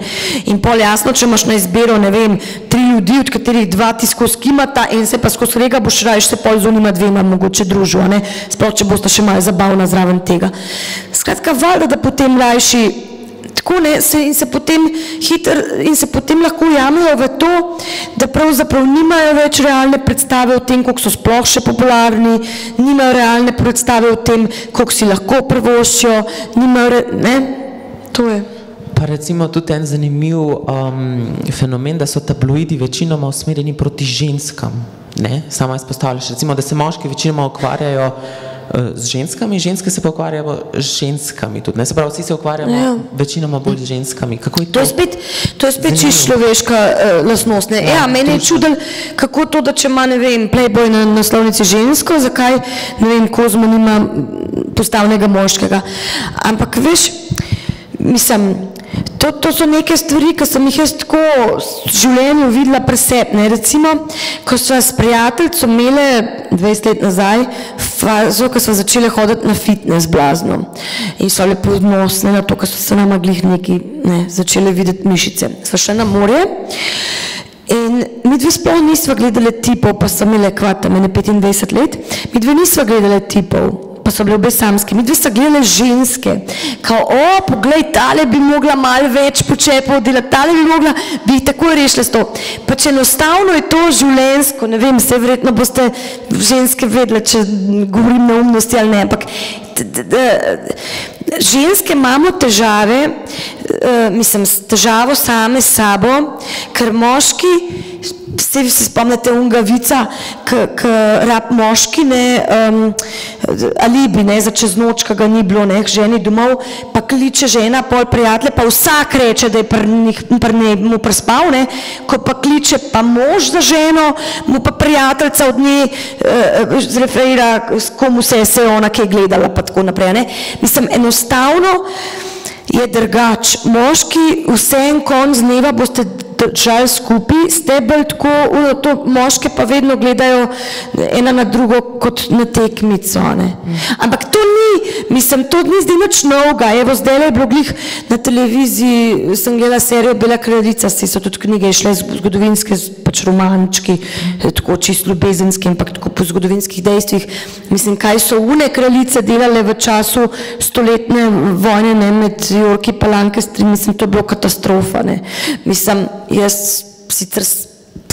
In pol jasno, če imaš na izbiro, ne vem, 3 ljudi, od katerih 2 ti skozi kimata, en se pa skozi rega boš rajš se pol z onima 2 mogoče družil, a ne. Sploh, če boste še malo zabavna zraven tega. Skratka, valjda, da potem rajši tako ne, in se potem lahko ujamejo v to, da pravzaprav nimajo več realne predstave o tem, koliko so sploh še popularni, nimajo realne predstave o tem, koliko si lahko privoščijo, nimajo, ne, to je. Pa recimo tudi en zanimiv fenomen, da so tabloidi večinoma usmerjeni proti ženskam, ne, sama izpostavljaš, recimo, da se moški večinoma ukvarjajo z ženskami, ženske se pa ukvarjajo z ženskami tudi, ne, se pravi, vsi se ukvarjamo večinoma bolj z ženskami. Kako je to? To je spet čisto človeška lastnost, ne. Ja, meni je čudel, kako to, da če ima, ne vem, Playboy na naslovnici žensko, zakaj, ne vem, Kozmo nima postavnega moškega. Ampak, veš, mislim, to so neke stvari, ki sem jih jaz tako v življenju videla pri sebi, ne, recimo, ko sva s prijateljico imele 20 let nazaj fazo, ko sva začele hoditi na fitness blazno in so bile podnosne na to, ko so se nama glih neki, ne, začele videti mišice. Sva šla na morje in mi dve sploh nisva gledali tipov, pa so imele kvata, mene 25 let, mi dve nisva gledali tipov, pa so bile obe samske. Mi dve sta gledali ženske, kao, poglej, tale bi mogla malo več počepov delati, tale bi jih takoj rešila s to. Pač enostavno je to življenjsko, ne vem, se verjetno boste ženske vedele, če govorim neumnosti ali ne, ampak ženske imamo težave, mislim, težavo same s sabo, ker moški, se spomnite unga vica, ki rab moški, ne, alibi, ne, za čez noč, ki ga ni bilo, ne, k ženi domov, pa kliče žena, pol prijatelje, pa vsak reče, da je mu prespal, ne, ko pa kliče pa mož za ženo, mu pa prijateljca od nje zreferira, s komu se je ona kaj gledala, pa tako naprej, ne. Mislim, enostavno je drugač. Moški vse en konc dneva boste držali skupaj, ste bolj tako, moške pa vedno gledajo ena na drugo kot na tekmico, ne. Ampak to ni, mislim, to ni zdaj nič novega, evo zdaj je bilo glih na televiziji, sem gledala serijo Bela kraljica, so tudi knjige išle zgodovinske, pač romančki, tako čisto ljubezenski, ampak tako po zgodovinskih dejstvih. Mislim, kaj so une kraljice delale v času stoletne vojne, ne, med Yorki pa Lancastri, mislim, to je bilo katastrofa, ne. Mislim, jaz sicer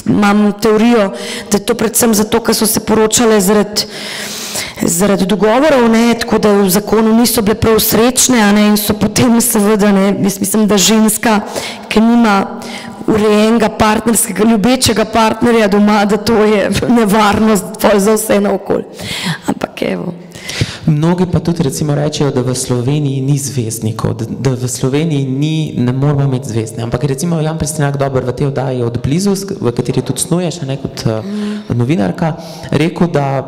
imam teorijo, da je to predvsem zato, ker so se poročale zaradi zaradi dogovorov, ne, tako da v zakonu niso bile prav srečne, a ne, in so potem seveda, ne, jaz mislim, da ženska, ki nima urejenega partnerskega, ljubečega partnerja doma, da to je nevarnost za vse naokoli. Ampak evo. Mnogi pa tudi recimo rečejo, da v Sloveniji ni zvezdnikov, da v Sloveniji ne moramo imeti zvezdne. Ampak recimo Jan Prstenjak dober v tej oddaji Od blizu, v kateri tudi snuješ, ne, kot novinarka, rekel, da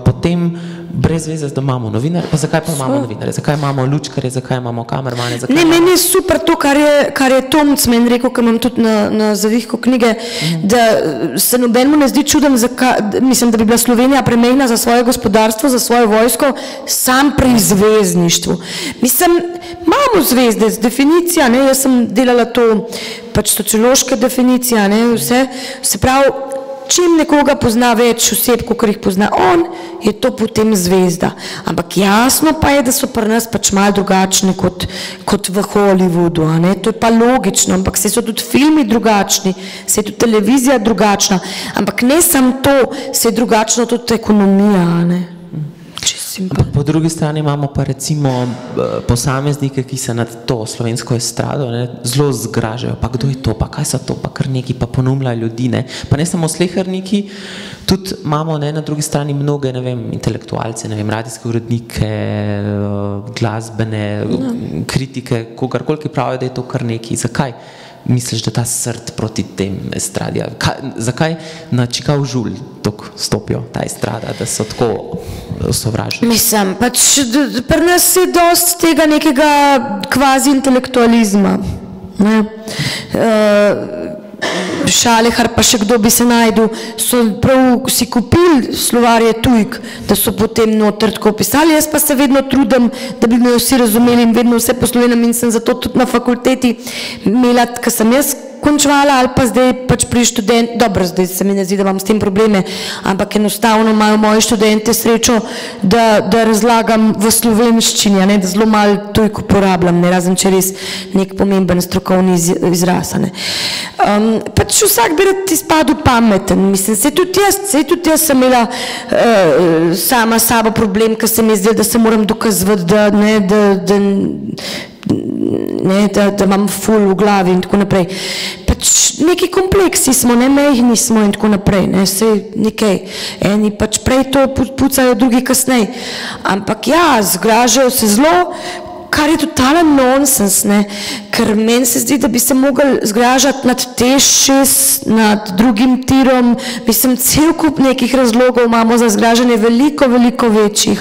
potem brez veze, da imamo novinarje, pa zakaj pa imamo novinarje, zakaj imamo lučkarje, zakaj imamo kamermane, zakaj ne, meni je super to, kar je Tomc meni rekel, ker imam tudi na zavihku knjige, da se nobenemu ne zdi čuden, mislim, da bi bila Slovenija premejna za svoje gospodarstvo, za svojo vojsko, sam pri zvezdništvu. Mislim, imamo zvezde, definicija, ne, jaz sem delala to, pač sociološke definicije, ne, vse, se pravi, čim nekoga pozna več oseb, kot jih pozna on, je to potem zvezda. Ampak jasno pa je, da so pri nas pač malo drugačni kot v Hollywoodu, a ne? To je pa logično, ampak se so tudi filmi drugačni, se je tudi televizija drugačna, ampak ne samo to, se je drugačno tudi ekonomija, a ne? Ampak po drugi strani imamo pa recimo posameznike, ki se nad to slovensko estrado zelo zgražajo, pa kdo je to, pa kaj so to, pa kar neki pa ponumljajo ljudi, ne, pa ne samo sleherniki, tudi imamo na drugi strani mnoge, ne vem, intelektualce, ne vem, radijske urednike, glasbene kritike, kogarkoli, ki pravijo, da je to kar neki, zakaj misliš, da ta srd proti tem estradija, zakaj na Čikav žulj tako stopijo ta estrada, da so tako sovražni? Mislim, pač pri nas je dosti tega nekega kvazi intelektualizma, ne, Šalehar pa še kdo bi se najdel, so prav si kupili slovarje tujk, da so potem noter tako pisali, jaz pa se vedno trudim, da bi me vsi razumeli in vedno vse poslovenem in sem zato tudi na fakulteti imela, ko sem jaz končvala ali pa zdaj pač pri dobro, zdaj se mi ne zdi, da imam s tem probleme, ampak enostavno imajo moji študente srečo, da razlagam v slovenščini, ne, da zelo malo tujk uporabljam, ne, razen če res nek pomemben strokovni izraz, ne. Pač vsak bi rad izpadel pameten, mislim, saj tudi jaz sem imela sama sabo problem, ker se mi je zdelo, da se moram dokazovati, da imam ful v glavi in tako naprej. Pač neki kompleksi smo, ne mejni smo in tako naprej, ne, sej nekaj, eni pač prej to pucajo, drugi kasnej, ampak ja, zgražajo se zelo, kar je totalen nonsens, ne, ker meni se zdi, da bi se mogli zgražati nad TEŠ6, nad drugim tirom, mislim, cel kup nekih razlogov imamo za zgražanje veliko večjih,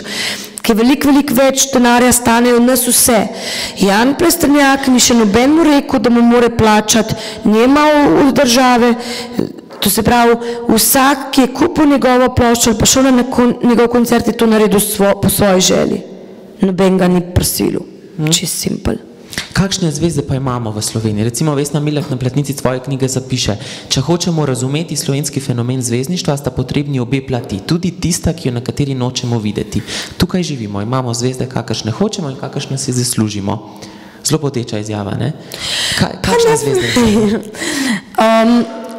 ki veliko več denarja stanejo nas vse. Jan Prstenjak ni še nobenemu rekel, da mu more plačati, njema od države, to se pravi, vsak, ki je kupil njegovo ploščo ali pa šel na njegov koncert, je to naredil po svoji želji. Noben ga ni prisilil. Čist simpel. Kakšne zvezde pa imamo v Sloveniji? Recimo Vesna Milek na platnici tvoje knjige zapiše: če hočemo razumeti slovenski fenomen zvezdništva, sta potrebni obe plati, tudi tista, ki jo nekateri nočemo videti. Tukaj živimo, imamo zvezde, kakršne hočemo in kakršne si zaslužimo. Zelo poteča izjava, ne? Kakšne zvezde imamo?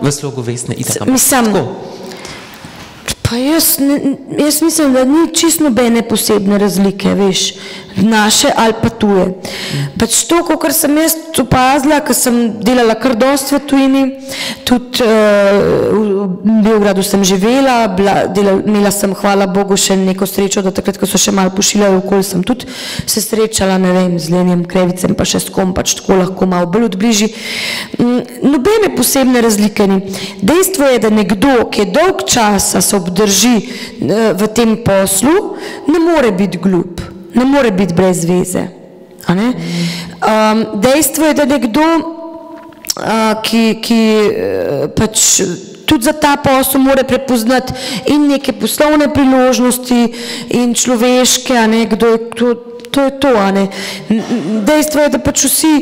V slogu Vesne Itak. Mislim, pa jaz mislim, da ni čisto nobene posebne razlike, veš, naše ali pa tuje. Pač to, kakor sem jaz opazila, ker sem delala kar dosti v tujini, tudi v Beogradu sem živela, imela sem, hvala Bogu, še neko srečo, da takrat, ko so še malo pošiljali okoli, sem tudi se srečala, ne vem, z Lenjem Krevicem, pa še s kom, pač tako lahko malo bolj odbliži. Nobene posebne razlike ni. Dejstvo je, da nekdo, ki je dolg časa se obdrži v tem poslu, ne more biti glup, ne more biti brez veze. Dejstvo je, da nekdo, ki pač tudi za ta posel more prepoznati in neke poslovne priložnosti in človeške, kdo je to je to. Dejstvo je, da pač vsi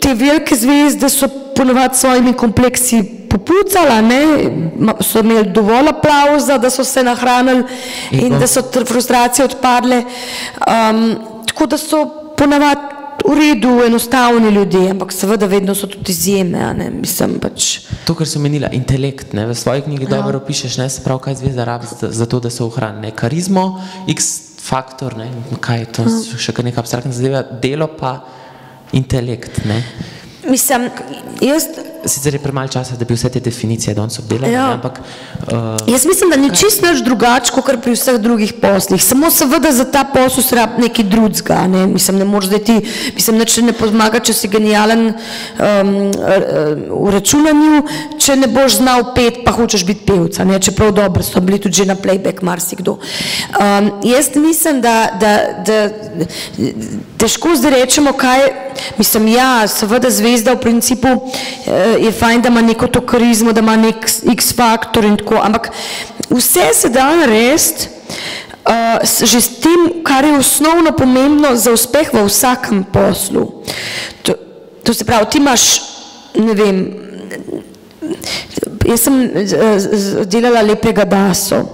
te velike zvezde so ponovadi svojimi kompleksi popucali, so imeli dovolj aplauza, da so se nahranili in da so frustracije odpadle. Tako da so ponovadi v redu, enostavni ljudje, ampak seveda vedno so tudi izjeme, ne, mislim pač. To, kar si omenila, intelekt, ne, v svoji knjigi dobro opišeš, ne, se pravi, kaj zvezda rabi za to, da se ohrani, ne, karizmo, X-faktor, ne, kaj je to, še kar nekaj abstraktna zadeva, delo pa intelekt, ne. Mislim, jaz... Sicer je premalo časa, da bi vse te definicije danes obdelali, ampak... Jaz mislim, da ni čisto nič drugače, kot pri vseh drugih poslih. Samo seveda za ta posel se rabi nekaj drugega, ne. Mislim, ne moreš zdaj ti, mislim, nič ne pomaga, če si genijalen v računanju, če ne boš znal pet, pa hočeš biti pevca, ne. Čeprav dobro so bili tudi že na playback marsikdo. Jaz mislim, da težko zdaj rečemo, kaj, mislim, ja, seveda zvezda v principu je fajn, da ima neko to karizmo, da ima nek X-faktor in tako, ampak vse se da narediti že s tem, kar je osnovno pomembno za uspeh v vsakem poslu. To se pravi, ti imaš, ne vem, jaz sem delala Lepega Daso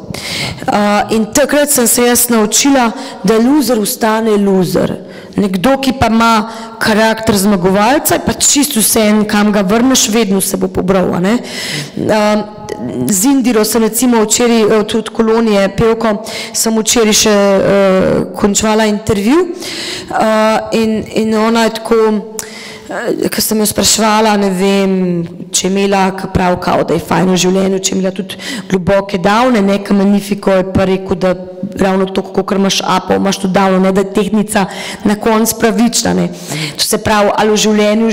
in takrat sem se jaz naučila, da loser ostane loser. Nekdo, ki pa ima karakter zmagovalca, pa čisto vse en, kam ga vrneš, vedno se bo pobral, ne. Z Indiro sem recimo včeraj, tudi Kolonije pevko, sem včeraj še končala intervju in ona je tako, ko sem jo spraševala, ne vem, če je imela, prav kao, da je fajn v življenju, če je imela tudi globoke davne, neka Magnifico je pa rekel, da ravno to, kako imaš upov, imaš tudi davno, ne, da je tehnica na konc pravična, ne. To se pravi, ali v življenju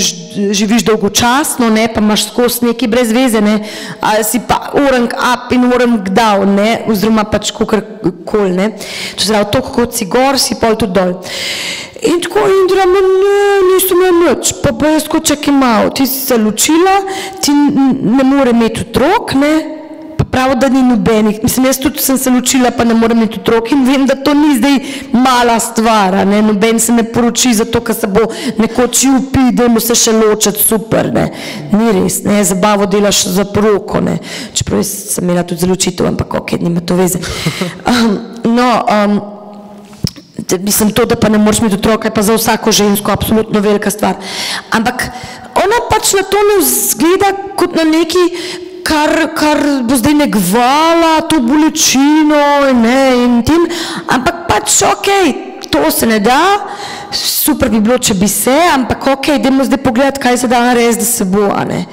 živiš dolgočasno, ne, pa imaš skozi nekaj brez veze, ne, ali si pa orang up in orang down, ne, oziroma pač kakorkoli, ne. To se pravi, to, kako si gor, si pol tudi dol. In tako Indra, ne, nisem imel nič, pa jaz tako čakaj malo, ti si se ločila, ti ne more imeti otrok, ne, pa prav, da ni nobenih, mislim, jaz tudi sem se ločila, pa ne morem imeti otrok in vem, da to ni zdaj mala stvar, ne, noben se ne poroči zato, ker se bo nekoč jupi, dajmo se še ločiti, super, ne, ni res, ne, zabavo delaš za poroko, ne, čeprav jaz sem imela tudi za ločitev, ampak ok, nima to veze. Mislim, to, da pa ne moreš imeti otroka, je pa za vsako žensko absolutno velika stvar. Ampak ona pač na to ne vzgleda kot na neki, kar bo zdaj negvala, to bolečino in tem, ampak pač ok, to se ne da, super bi bilo, če bi se, ampak ok, dajmo zdaj pogledati, kaj se da narediti, da se bo, a ne.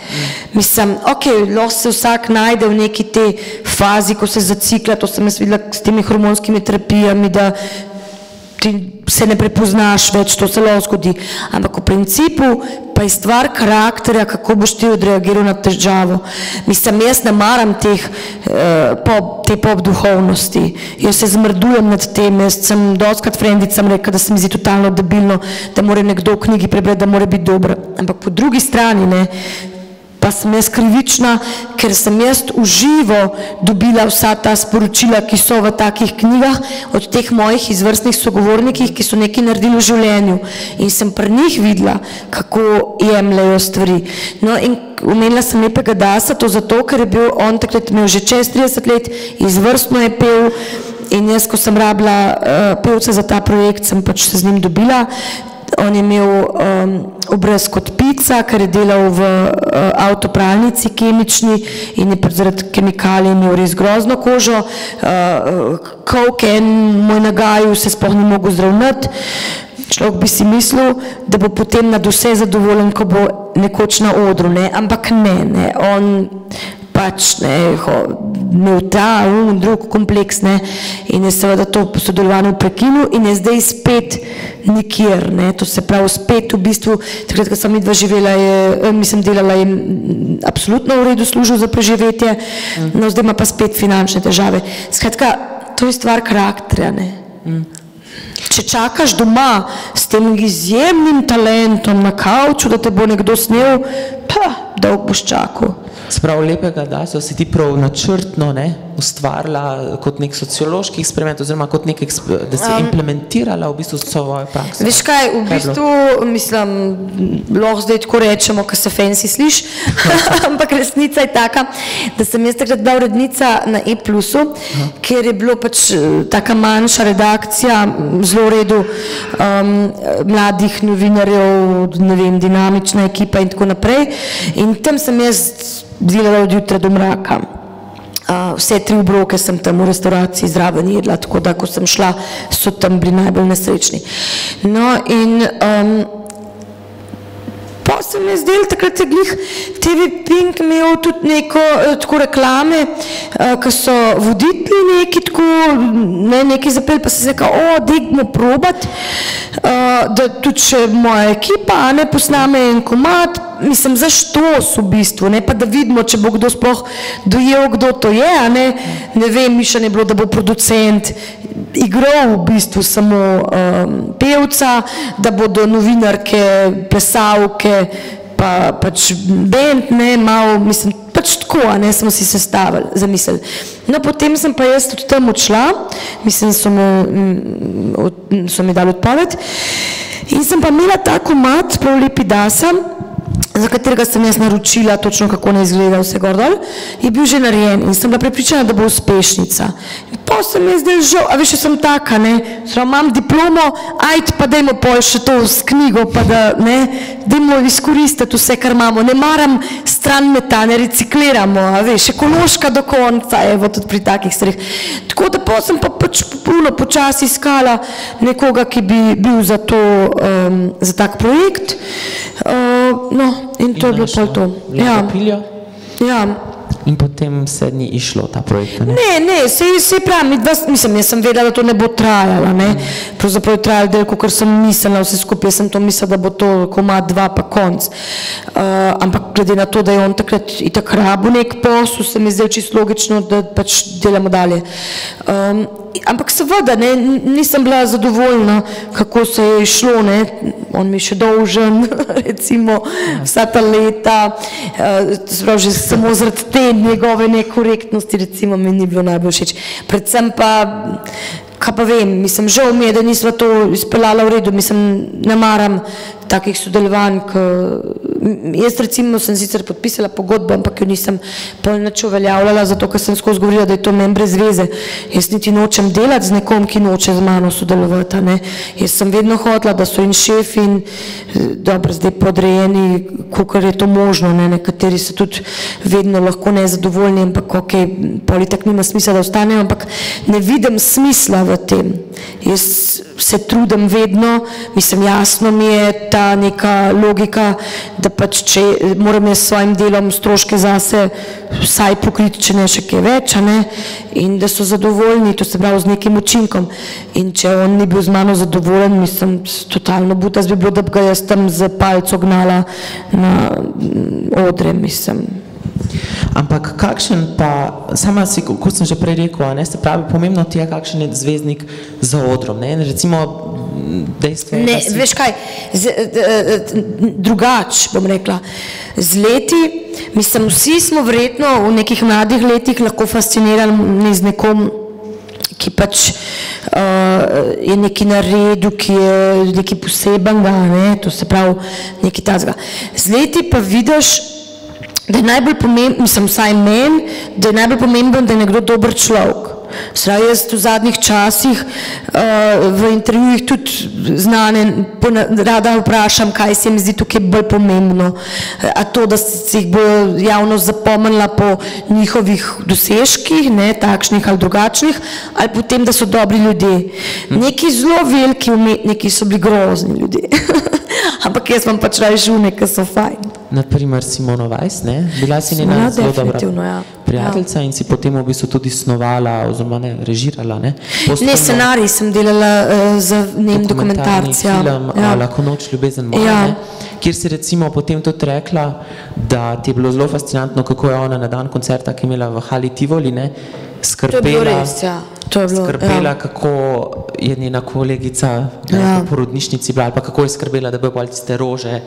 Mislim, ok, lahko se vsak najde v neki te fazi, ko se zacikla, to sem jaz videla s temi hormonskimi terapijami, da ti se ne prepoznaš več, to se lahko zgodi, ampak v principu pa je stvar karakterja, kako boš ti odreagiral na težavo. Mislim, jaz ne maram te pop duhovnosti, jaz se zmrdujem nad tem, jaz sem dostkrat frendicam rekel, da se mi zdi totalno debilno, da mora nekdo v knjigi prebrati, da mora biti dober, ampak po drugi strani, ne, pa sem jaz krivična, ker sem jaz v živo dobila vsa ta sporočila, ki so v takih knjigah, od teh mojih izvrstnih sogovornikih, ki so nekaj naredili v življenju in sem pri njih videla, kako jemljajo stvari. No in omenila sem Lepega Dasa, to zato, ker je bil on takrat imel že čez 30 let, izvrstno je pel in jaz, ko sem rabila pevca za ta projekt, sem pač se z njim dobila. On je imel obraz kot pica, ker je delal v avtopralnici kemični in je zaradi kemikalij imel res grozno kožo. Coke en moj nagaju se sploh ni mogel zdravniti. Človek bi si mislil, da bo potem nad vse zadovoljen, ko bo nekoč na odru, ne, ampak ne, on pač imel ta, drug kompleks, ne, in je seveda to sodelovanje prekinil in je zdaj spet nikjer, ne, to se pravi spet v bistvu, takrat, ko sem midva živela, mislim, delala je absolutno v redu služil za preživetje, no zdaj ima pa spet finančne težave. Skratka, to je stvar karakterja, ne. Če čakaš doma s tem izjemnim talentom na kavču, da te bo nekdo snel, pa dolgo boš čakal. Sprav lepega, da so si ti prav načrtno ustvarila kot nek sociološki eksperiment oziroma kot nek, da si implementirala v bistvu svojo prakso. Veš kaj, v bistvu, mislim, lahko zdaj tako rečemo, ker se fancy sliš, ampak resnica je taka, da sem jaz takrat bila urednica na E+u, kjer je bilo pač taka manjša redakcija, zelo v redu, mladih novinarjev, ne vem, dinamična ekipa in tako naprej. In tam sem jaz delala od jutra do mraka. Vse 3 obroke sem tam v restauraciji zraven jedla, tako da, ko sem šla, so tam bili najbolj nesrečni. No, in pa se mi je zdel, takrat je glih TV Pink imel tudi neko tako reklame, ko so voditelji neki tako, neki zapeli, pa se je rekel, dajmo probat, da tudi še moja ekipa, posname en komad, mislim, zašto so v bistvu, pa da vidimo, če bo kdo sploh dojel, kdo to je, ne vem, mišljeno je bilo, da bo producent igral v bistvu samo pevca, da bodo novinarke, plesalke, pa pač band, malo, mislim, pač tako, smo si sestavili, zamislili. No, potem sem pa jaz tudi tam odšla, mislim, so mi dali odpoved in sem pa imela ta komad, prav lepi Dasa, za katerega sem jaz naročila točno, kako ne izgleda vse gor dol, je bil že narejen in sem bila prepričana, da bo uspešnica. Pa sem jaz zdaj žal, a veš, sem taka, imam diplomo, ajde pa dajmo pol še to s knjigo, pa da, dajmo izkoristiti vse, kar imamo, ne maram stran meta, ne recikliramo, a veš, ekološka do konca, evo, tudi pri takih stvareh. Tako da pa sem pa pač počasi iskala nekoga, ki bi bil za to, za tak projekt, no, in to je bilo pol to. Ja. In potem se ni išlo ta projekt, Ne, sej pravim, mislim, jaz sem vedela, da to ne bo trajalo, pravzaprav je trajalo del, kakor sem mislila, vse skupaj, jaz sem to mislila, da bo to komad 2 pa konc. Ampak glede na to, da je on takrat itak rabil nek posel, se mi zdaj čisto logično, da pač delamo dalje. Ampak seveda, nisem bila zadovoljna, kako se je šlo, on mi je še dolžen, recimo, vsa ta leta, že samo zaradi te njegove nekorektnosti, recimo, mi ni bilo najbolj všeč. Predvsem pa, kaj pa vem, mislim, žal mi je, da nisva to izpeljala v redu, mislim, ne maram takih sodelovanj, jaz recimo sem sicer podpisala pogodbo, ampak jo nisem polnič uveljavljala, zato ker sem skozi govorila, da je to meni brez veze. Jaz niti nočem delati z nekom, ki noče z mano sodelovati, Jaz sem vedno hotela, da so in šefi in dobro, zdaj podrejeni, kolikor je to možno, nekateri so tudi vedno lahko nezadovoljni, ampak ok, politik nima smisla, da ostanejo, ampak ne vidim smisla v tem. Jaz se trudim vedno, mislim, jasno mi je ta neka logika, da pač, če moram jaz s svojim delom stroške zase vsaj pokriti, če ne še kaj več, in da so zadovoljni, to se pravi z nekim učinkom. In če on ni bil z mano zadovoljen, mislim, totalno butas bi bilo, da bi ga jaz tam z palco gnala na odre, mislim. Ampak kakšen pa, sama si, kot sem že prej rekel, se pravi, pomembno ti je, kakšen je zvezdnik za odrom, recimo dejstvo je, da si... Veš kaj, drugač bom rekla, z leti, mislim, vsi smo verjetno v nekih mladih letih lahko fascinirani z nekom, ki pač je neki na redu, ki je neki posebenga, to se pravi neki tazga. Z leti pa vidiš, da je najbolj pomembno, mislim, vsaj meni, da je najbolj pomembno, da je nekdo dober človek. Saj jaz v zadnjih časih v intervjujih tudi znane rada vprašam, kaj se mi zdi tukaj bolj pomembno. A to, da se jih bo javnost zapomnila po njihovih dosežkih, takšnih ali drugačnih, ali potem, da so dobri ljudje. Neki zelo veliki umetniki so bili grozni ljudje. Ampak jaz vam pač raje žune, ki so fajn. Naprimer Simona Weiss, bila si njena zelo dobra prijateljica in si potem v bistvu tudi snovala oziroma režirala, Ne, scenarij sem delala za njen dokumentarc. Film Lahko noč, ljubezen moja, kjer si recimo potem tudi rekla, da ti je bilo zelo fascinantno, kako je ona na dan koncerta, ki je imela v Hali Tivoli, skrbela, kako je njena kolegica v porodnišnici bila, ali pa kako je skrbela, da bi bolj tiste rože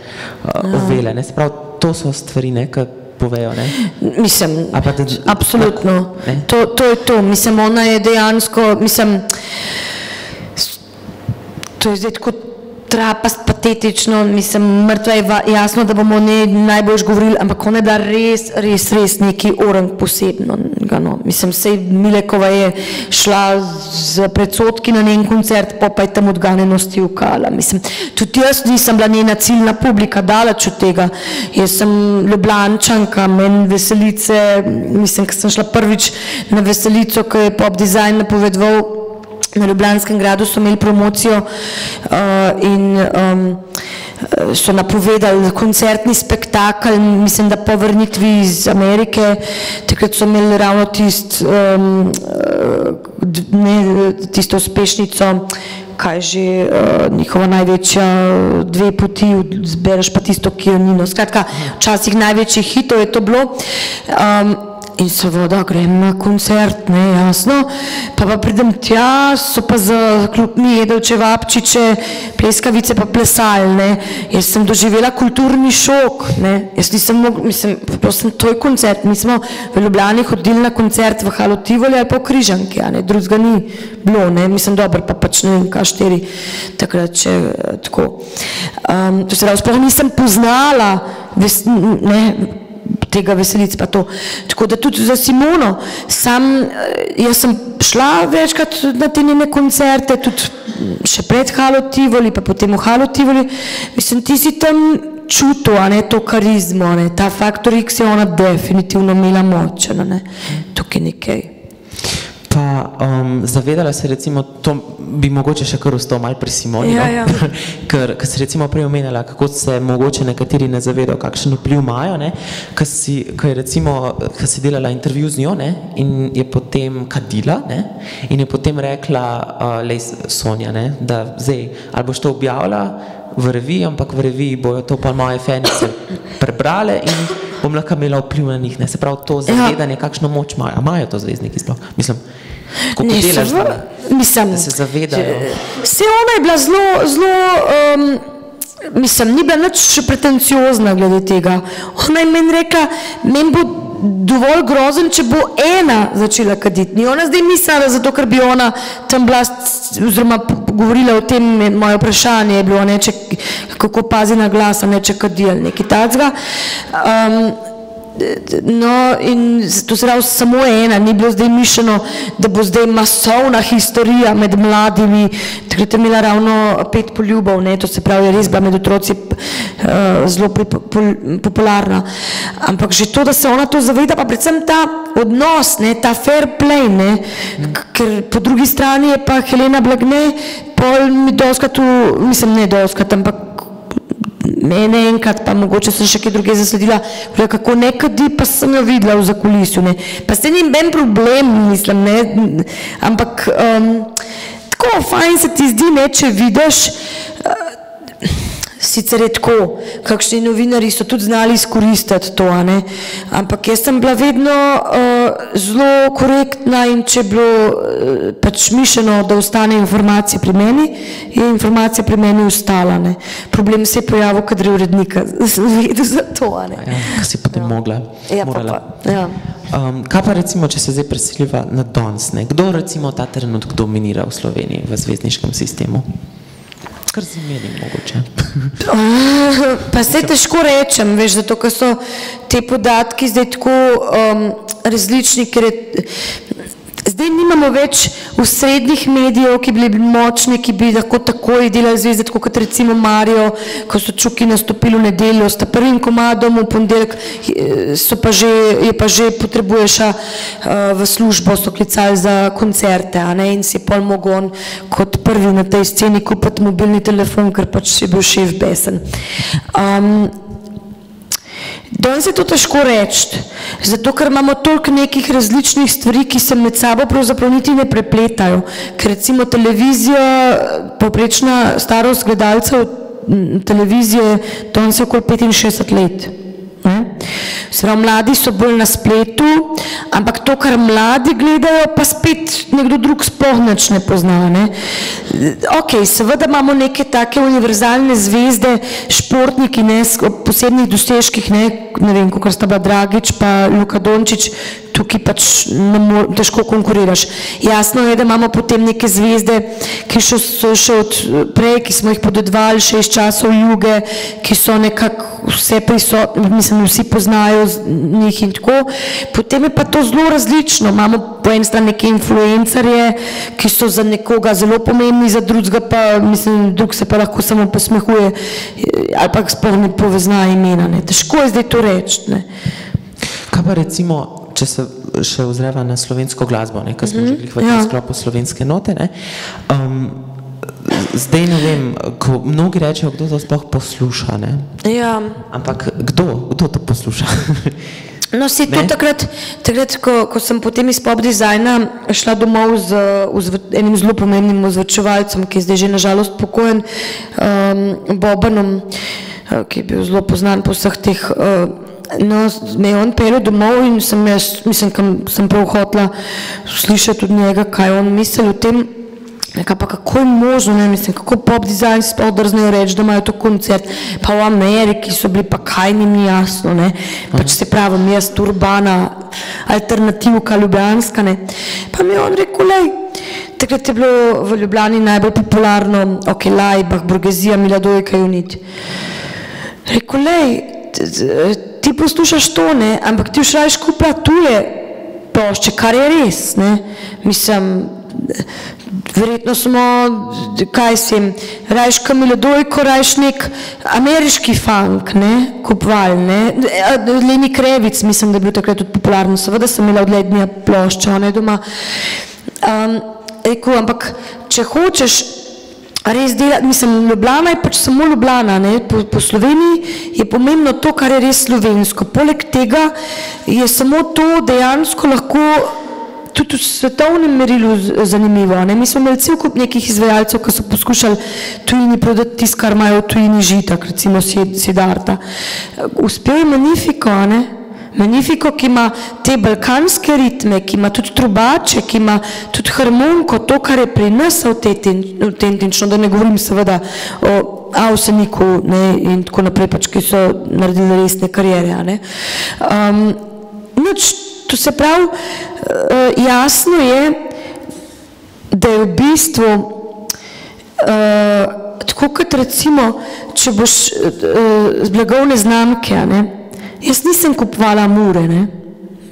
uvele. Se pravi, to so stvari, povejo, ne? Mislim, absolutno. To je to. Mislim, ona je dejansko, mislim, to je zdaj tako trapast, patetično, mislim, mrtva je jasno, da bomo ne najbolj govorili, ampak ona je bila res neki orang posebno. No. Mislim, sej Milekova je šla z predsodki na njen koncert, pa je tam odganjenosti ukala. Mislim, tudi jaz nisem bila njena ciljna publika, daleč od tega. Jaz sem Ljubljančanka, meni Veselice, mislim, ko sem šla prvič na Veselico, ko je Pop Design napovedoval, na Ljubljanskem gradu so imeli promocijo in so napovedali koncertni spektakl, mislim, da po vrnitvi iz Amerike, takrat so imeli ravno tisto uspešnico, kaj že njihova največja dve poti, zbereš pa tisto, ki jo nino. Skratka, včasih največjih hitov je to bilo. In seveda grem na koncert, ne, jasno, pa pridem tja, so pa za klubmi jedel čevapčiče, pleskavice pa plesali, ne. Jaz sem doživela kulturni šok, ne. Jaz nisem mogla, mislim, prosim, to je koncert, mi smo v Ljubljani hodili na koncert v Halo Tivoli ali pa v Križanki, a ne, drugega ni bilo, ne, mislim, dobro, pa pač ne vem, K4, takrat še tako. To se pravi, sploh nisem poznala, ne, tega Veselic pa to. Tako da tudi za Simono, jaz sem šla večkrat na te njene koncerte, tudi še pred Halo Tivoli, pa potem v Halo Tivoli, mislim, ti si tam čutil, a ne, to karizmo, ne, ta faktor X je ona definitivno imela močen, ne, tukaj nekaj. Pa zavedala se recimo, to bi mogoče še kar ostal malo pri Simoni, ker si recimo prej omenjala, kako se mogoče nekateri ne zavedajo, kakšen vpliv imajo, ne, ko si delala intervju z njo, ne, in je potem kadila, ne, in je potem rekla, lej Sonja, ne, da zdaj, ali boš to objavila v reviji, ampak v reviji bojo to pa moje fanice prebrale in bom lahko imela vpliv na njih, ne, se pravi to zavedanje, kakšno moč imajo, a imajo to zvezdniki sploh, mislim, kako delaš, da se zavedajo. Vse ona je bila zelo, mislim, ni bila nič pretenciozna glede tega, ona je meni rekla, meni bo dovolj grozen, če bo ena začela kaditi. Ni ona zdaj mislila, zato ker bi ona tam bila, oziroma govorila o tem, moje vprašanje je bilo, ne, kako pazi na glas, ne, če kadi ali nekaj takega. No, in to se pravi samo ena, ni bilo zdaj mišljeno, da bo zdaj masovna historija med mladimi, takrat je imela ravno 5 poljubov, ne, to se pravi, je res bila med otroci zelo popularna, ampak že to, da se ona to zaveda, pa predvsem ta odnos, ne, ta fair play, ne, ker po drugi strani je pa Helena Blagne, pol mi doskrat, mislim, ne doskrat, ampak mene enkrat, pa mogoče sem še kaj druge zasledila, kako ne kadi, pa sem jo videla v zakulisju, ne. Pa se ni ben problem, mislim, ne, ampak tako fajn se ti zdi, ne, če vidiš, sicer je tako, kakšni novinari so tudi znali izkoristiti to, ne, ampak jaz sem bila vedno zelo korektna in če je bilo pač mišljeno, da ostane informacija pri meni, je informacija pri meni ostala, ne. Problem se je pojavil, kadar je urednika vedel za to, ne. Ja, kaj si potem morala. Ja. Kaj pa recimo, če se zdaj preseliva na danes, ne, kdo recimo ta trenutek dominira v Sloveniji v zvezdniškem sistemu? Kar zmenim mogoče. Pa se težko rečem, veš, zato, ker so te podatki zdaj tako različni, ker je, zdaj nimamo več osrednjih medijev, ki bi bili močni, ki bi lahko takoj delali zvezde, tako kot recimo Mario, ko so Čuki nastopili v nedeljo, sta prvim komadom, v ponedeljek je pa že potrebuješ v službo, so klicali za koncerte, a ne, in si pol mogon kot prvi na tej sceni kupiti mobilni telefon, ker pač je bil šef besen. Danes je to težko reči, zato ker imamo toliko nekih različnih stvari, ki se med sabo pravzaprav niti ne prepletajo, ker recimo televizija, povprečna starost gledalcev televizije, danes je okoli 65 let. Se pravi, mladi so bolj na spletu, ampak to, kar mladi gledajo, pa spet nekdo drug sploh nič ne pozna, ne. Ok, seveda imamo neke take univerzalne zvezde, športniki, ne, posebnih dosežkih, ne vem, kakor sta bila Dragič pa Luka Dončić, tukaj pač težko konkuriraš. Jasno je, da imamo potem neke zvezde, ki so še od prej, ki smo jih podedovali še iz časov Juge, ki so nekako vse prisotni, mislim, vsi poznajo njih in tako. Potem je pa to zelo različno. Imamo po eni strani neke influencerje, ki so za nekoga zelo pomembni, za drugega pa, mislim, drug se pa lahko samo posmehuje ali pa sploh ne povezna imena, ne. Težko je zdaj to reči, ne. Kaj pa recimo, če se še ozreva na slovensko glasbo, ne, ker smo že v tem sklopu slovenske note, ne, zdaj ne vem, ko mnogi rečejo, kdo to sploh posluša, ne, ampak kdo to posluša? No, si to takrat, ko sem potem iz pop dizajna šla domov z enim zelo pomembnim ozvočevalcem, ki je zdaj že nažalost pokojen, Bobanom, ki je bil zelo poznan po vseh teh, no, me je on pelil domov in sem prav hotela slišati od njega, kaj on misli o tem, pa kako je možno, ne, mislim, kako pop dizajn sploh drznejo reči, da imajo to koncert, pa v Ameriki so bili, pa kaj ni jasno, ne, pač se pravim, jaz urbana alternativka ljubljanska, ne, pa mi je on rekel, lej, takrat je bilo v Ljubljani najbolj popularno, ok, Laibach, Borgezija, Miladojka, Junit, rekel, lej, ti poslušaš to, ne, ampak ti už rajš kupa tuje plošče, kar je res, ne, mislim, verjetno smo, kaj sem, rajš Miladojko, rajš nek ameriški funk, ne, kupval, ne, Leni Krevic, mislim, da je bil takrat tudi popularno, seveda sem imela od Lednija plošča, ona je doma, rekel, ampak, če hočeš res delati, mislim, Ljubljana je pač samo Ljubljana, ne, po Sloveniji je pomembno to, kar je res slovensko, poleg tega je samo to dejansko lahko tudi v svetovnem merilu zanimivo, ne, mi smo imeli cel kup nekih izvajalcev, ki so poskušali tujini prodati tisto, kar imajo v tujini Žitak, recimo Siddharta, uspel je Magnifico, ne, Magnifico, ki ima te balkanske ritme, ki ima tudi trubače, ki ima tudi harmoniko, to, kar je pri nas autentično, da ne govorim seveda o Avseniku, ne, in tako naprej, pač, ki so naredili resne karijere, ne. Nič, to se pravi, jasno je, da je v bistvu tako kot recimo, če boš z blagovne znamke, ne, jaz nisem kupovala Mure, ne,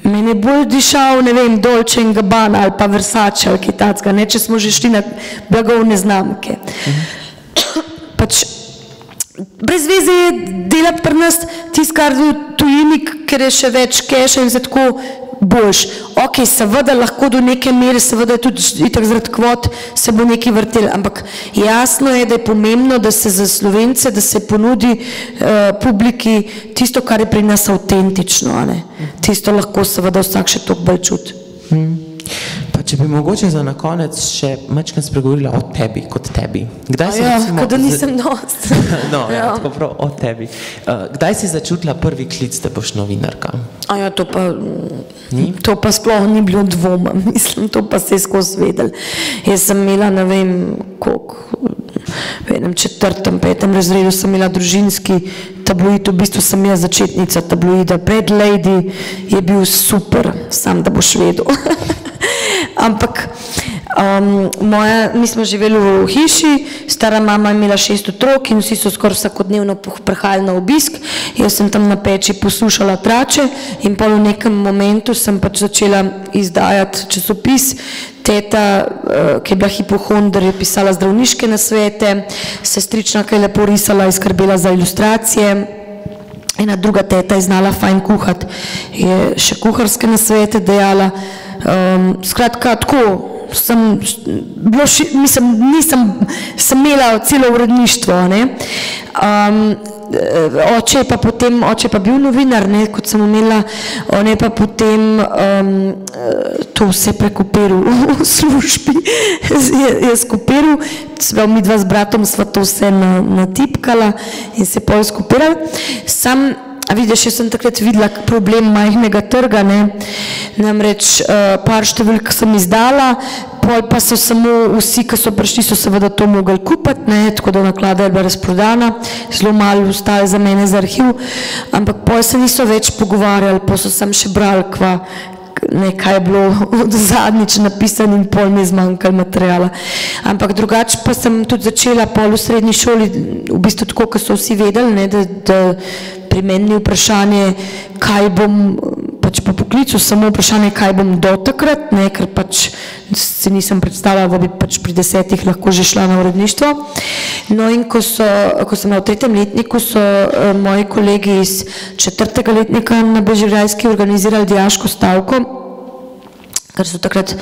meni je bolj dišal, ne vem, Dolce & Gabbana ali pa Versace ali kaj takega, ne, če smo že šli na blagovne znamke. Pač, brez veze je delati pri nas tisto, kar v tujini, ker je še več keša in se tako boljš. Ok, seveda lahko do neke mere, seveda je tudi itak zaradi kvot se bo nekaj vrtel, ampak jasno je, da je pomembno, da se za Slovence, da se ponudi publiki tisto, kar je pri nas autentično, ne. Tisto lahko seveda vsak še toliko bolj čuti. Pa če bi mogoče za na konec še majčkeno spregovorila o tebi, kot tebi. Kdaj si recimo... Kot da nisem dost. No, ja, tako prav o tebi. Kdaj si začutila prvi klic, da boš novinarka? To pa... Ni? To pa sploh ni bilo dvoma, mislim, to pa se je skozi vedel. Jaz sem imela, ne vem, koliko, v enem 4., 5. razredu sem imela družinski tabloid, v bistvu sem imela začetnica tabloida. Pred Lady je bil super, sam da boš vedel. Ampak mi smo živeli v hiši, stara mama je imela 6 otrok in vsi so skoraj vsakodnevno prihajali na obisk. Jaz sem tam na peči poslušala Trače in pol v nekem momentu sem pač začela izdajati časopis. Teta, ki je bila hipohonder, je pisala zdravniške nasvete, sestrična, ki je lepo risala, je skrbela za ilustracije. Ena druga teta je znala fajn kuhati, je še kuharske nasvete dejala. Skratka, tako, sem imela celo uredništvo, ne. Oče je pa bil novinar, ne, kot sem imela, on je pa potem to vse prekopiral v službi, je skopiral, mi dva z bratom sva to vse natipkala in se pol skopirali. Sam A vidiš, jaz sem takrat videla problem majhnega trga, ne, namreč par številk sem izdala, pol pa so samo vsi, ki so prišli, so seveda to mogli kupiti, ne, tako da naklada je bila razprodana, zelo malo ostale za mene za arhiv, ampak pol se niso več pogovarjali, pol so sam še brali, kaj je bilo od zadnjič napisano in pol mi je zmanjkalo materijala. Ampak drugače pa sem tudi začela pol v srednji šoli, v bistvu tako, ko so vsi vedeli, ne, da pri meni ni vprašanje, kaj bom, pač po poklicu, samo vprašanje, kaj bom do takrat, ne, ker pač si nisem predstavljala, da bi pač pri 10 lahko že šla na uredništvo. No in ko sem v 3. letniku, so moji kolegi iz 4. letnika na Bežigrajski organizirali dijaško stavko, ker so takrat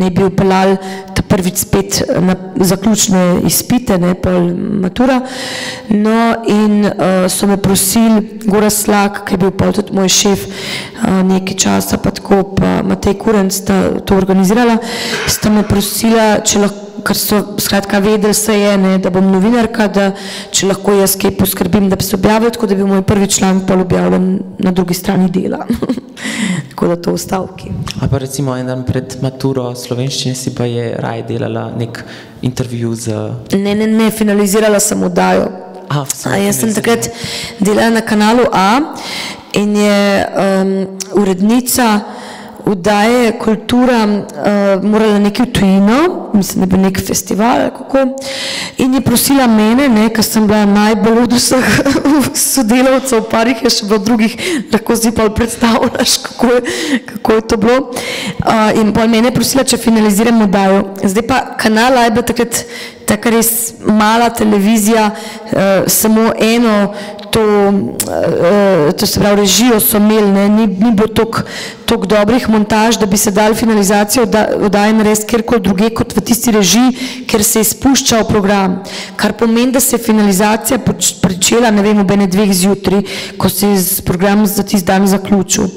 ne bi upeljali ta prvič spet na zaključne izpite, ne, pol matura. No in so me prosili, Gora Slak, ki je bil pol tudi moj šef nekaj časa, pa tako, pa Matej Kurenc sta to organizirala, sta me prosila, če lahko, ker so skratka vedeli se je, ne, da bom novinarka, da če lahko jaz kaj poskrbim, da bi se objavil, tako da bi moj prvi članek pol objavljen na drugi strani Dela. Tako da to v stavki. A pa recimo en dan pred maturo slovenščine si pa je raje delala nek intervju z... Ne, finalizirala sem oddajo. Jaz sem takrat delala na kanalu A in je urednica oddaje Kultura morala nekaj v tujino, mislim, da bi nek festival, kako, in je prosila mene, ne, ker sem bila najbolj od vseh sodelavcev, parih je še bilo drugih, lahko si pa predstavljaš, kako je to bilo. In pa mene je prosila, če finaliziram oddajo. Zdaj pa kanal A je bila takrat taka res mala televizija, samo eno, to se pravi, režijo so imeli, ne, ni bilo toliko dobrih montaž, da bi se dali finalizacijo oddaje narediti kjerkoli druge kot v tisti režiji, ker se je spuščal program. Kar pomeni, da se je finalizacija pričela, ne vem, ob ene 2 zjutraj, ko se je program za tisti dan zaključil.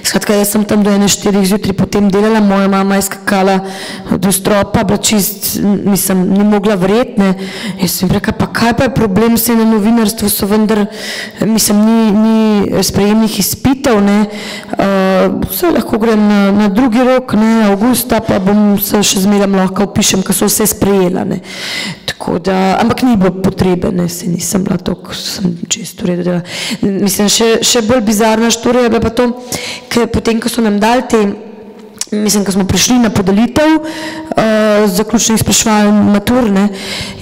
Skratka, jaz sem tam do ene 4 zjutraj potem delala, moja mama je skakala do stropa, bila čist, mislim, ni mogla verjeti, ne. Jaz sem rekla, pa kaj pa je problem, se na novinarstvu so vendar, mislim, ni sprejemnih izpitev, ne, vse lahko grem na drugi rok, ne, avgusta, pa bom se še zmeraj lahko opišem, ker so vse sprejela, ne, tako da, ampak ni bilo potrebe, ne, se nisem bila toliko, sem čisto v redu delala. Mislim, še bolj bizarna štorija je bila pa to, ker potem, ko so nam dali te, mislim, ko smo prišli na podelitev zaključnih spraševanj maturne,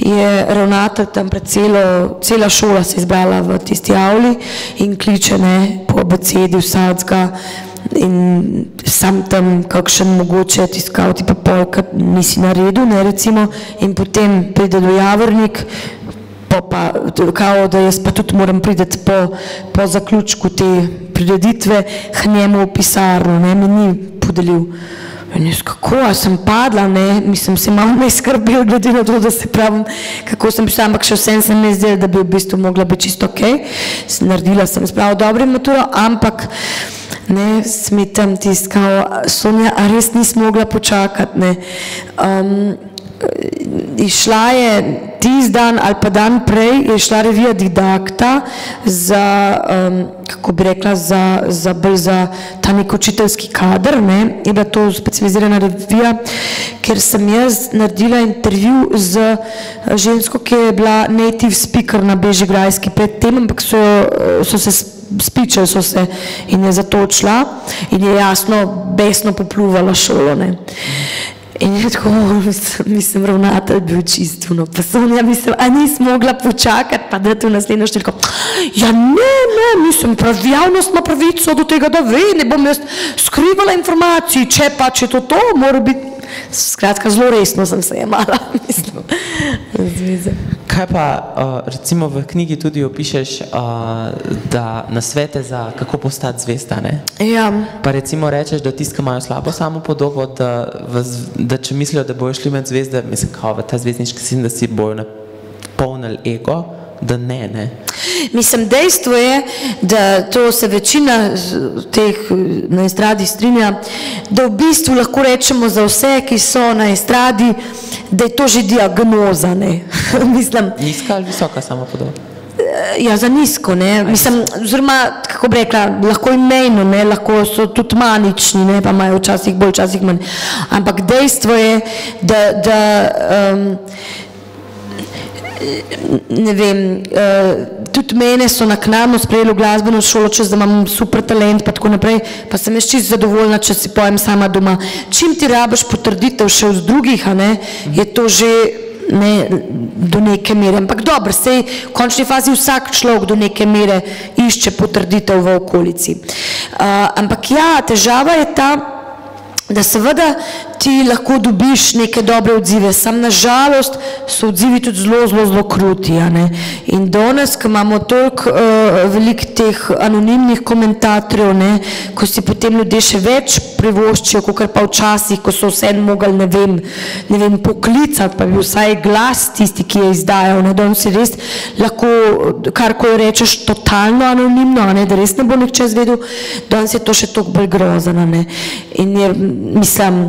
je ravnatelj tam pred cela šola se izbrala v tisti avli in kliče, ne, po abecedi vsakega in sam tam kakšen mogoče tiskal tipa polka nisi naredil, ne, recimo, in potem pride do Javornik, pa kao, da jaz pa tudi moram priti po zaključku te prireditve k njemu v pisarno, ne, mi ni podelil. In jaz, kako, a sem padla, ne, mislim, se malo me skrbel, glede na to, da se pravim, kako sem pisala, ampak še vsem se mi zdelo, da bi v bistvu mogla biti čisto okej. Naredila sem spravo dobro maturo, ampak ne, smetam tiskal, Sonja, a res nisi mogla počakati, ne. Išla je tisti dan ali pa dan prej, je šla revija Didakta za, kako bi rekla, za ta nek učiteljski kader, ne, je bila to specializirana revija, ker sem jaz naredila intervju z žensko, ki je bila native speaker na Bežigrajski pred tem, ampak so se spičali so se in je zato odšla in je jasno besno popluvala šolo, ne. In je tako, mislim, ravnatelj bil čisto, no, pa Sonja, mislim, a nisi mogla počakati, pa dati v naslednjo številko. Ja, ne, mislim, javnost ima pravico do tega, da ve, ne bom jaz skrivala informacij, če pa, če to mora biti, skratka, zelo resno sem se jemala, mislim, zveze. Kaj pa, recimo v knjigi tudi opišeš, da nasvete za kako postati zvezda, ne? Ja. Pa recimo rečeš, da tisti, ki imajo slabo samopodobo, da če mislijo, da bojo šli med zvezde, mislim, kao v ta zvezdniški sin, da si bojo napolnili ego, da ne. Mislim, dejstvo je, da to se večina teh na estradi strinja, da v bistvu lahko rečemo za vse, ki so na estradi, da je to že diagnoza, ne. Mislim. Nizka ali visoka samopodoba? Ja, za nizko, ne, mislim, oziroma, kako bi rekla, lahko imejno, ne, lahko so tudi manični, ne, pa imajo včasih bolj, včasih manj, ampak dejstvo je, da ne vem, tudi mene so naknadno sprejeli v glasbeno šolo, čez da imam super talent pa tako naprej, pa sem jaz čisto zadovoljna, če si pojem sama doma. Čim ti rabiš potrditev še od drugih, a ne, je to že do neke mere, ampak dobro, sej v končni fazi vsak človek do neke mere išče potrditev v okolici. Ampak ja, težava je ta, da seveda ti lahko dobiš neke dobre odzive, sam na žalost so odzivi tudi zelo kruti, a ne. In danes, ko imamo toliko veliko teh anonimnih komentatorjev, ne, ko si potem ljudje še več privoščijo, kakor pa včasih, ko so vse mogli, ne vem, poklicati, pa bi vsaj glas tisti, ki je izdajal, ne, danes si res lahko, karkoli rečeš, totalno anonimno, a ne, da res ne bo nihče zvedel, danes je to še toliko bolj grozno, ne. In je, mislim,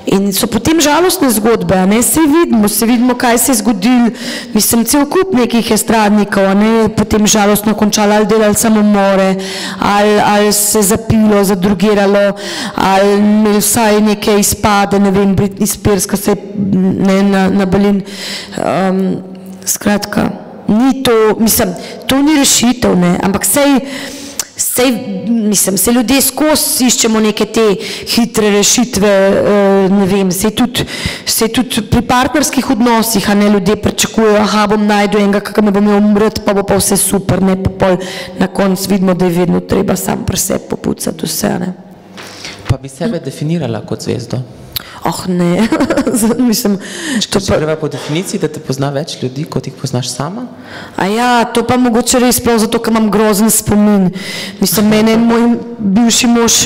in so potem žalostne zgodbe, a ne, se vidimo, kaj se je zgodilo, mislim, cel kup nekih estradnikov, a ne, potem žalostno končali, ali delali samomore, ali se zapilo, zadrugiralo, ali imeli vsaj neke izpade, ne vem, Britney Spears, ko se je na Berlin, skratka, ni to, mislim, to ni rešitev, ne, ampak mislim, se ljudje skozi iščemo neke te hitre rešitve, ne vem, se tudi pri partnerskih odnosih, a ne, ljudje pričakujejo, aha, bom najdu enega, kakor me bom imel umret, pa bo pa vse super, ne, pa pol na koncu vidimo, da je vedno treba sam pri sebi popucati vse, ne. Pa bi sebe definirala kot zvezdo? Oh, ne, mislim... Če greva po definiciji, da te pozna več ljudi, kot jih poznaš sama? A ja, to pa mogoče res prav zato, ker imam grozen spomin. Mislim, mene je moj bivši mož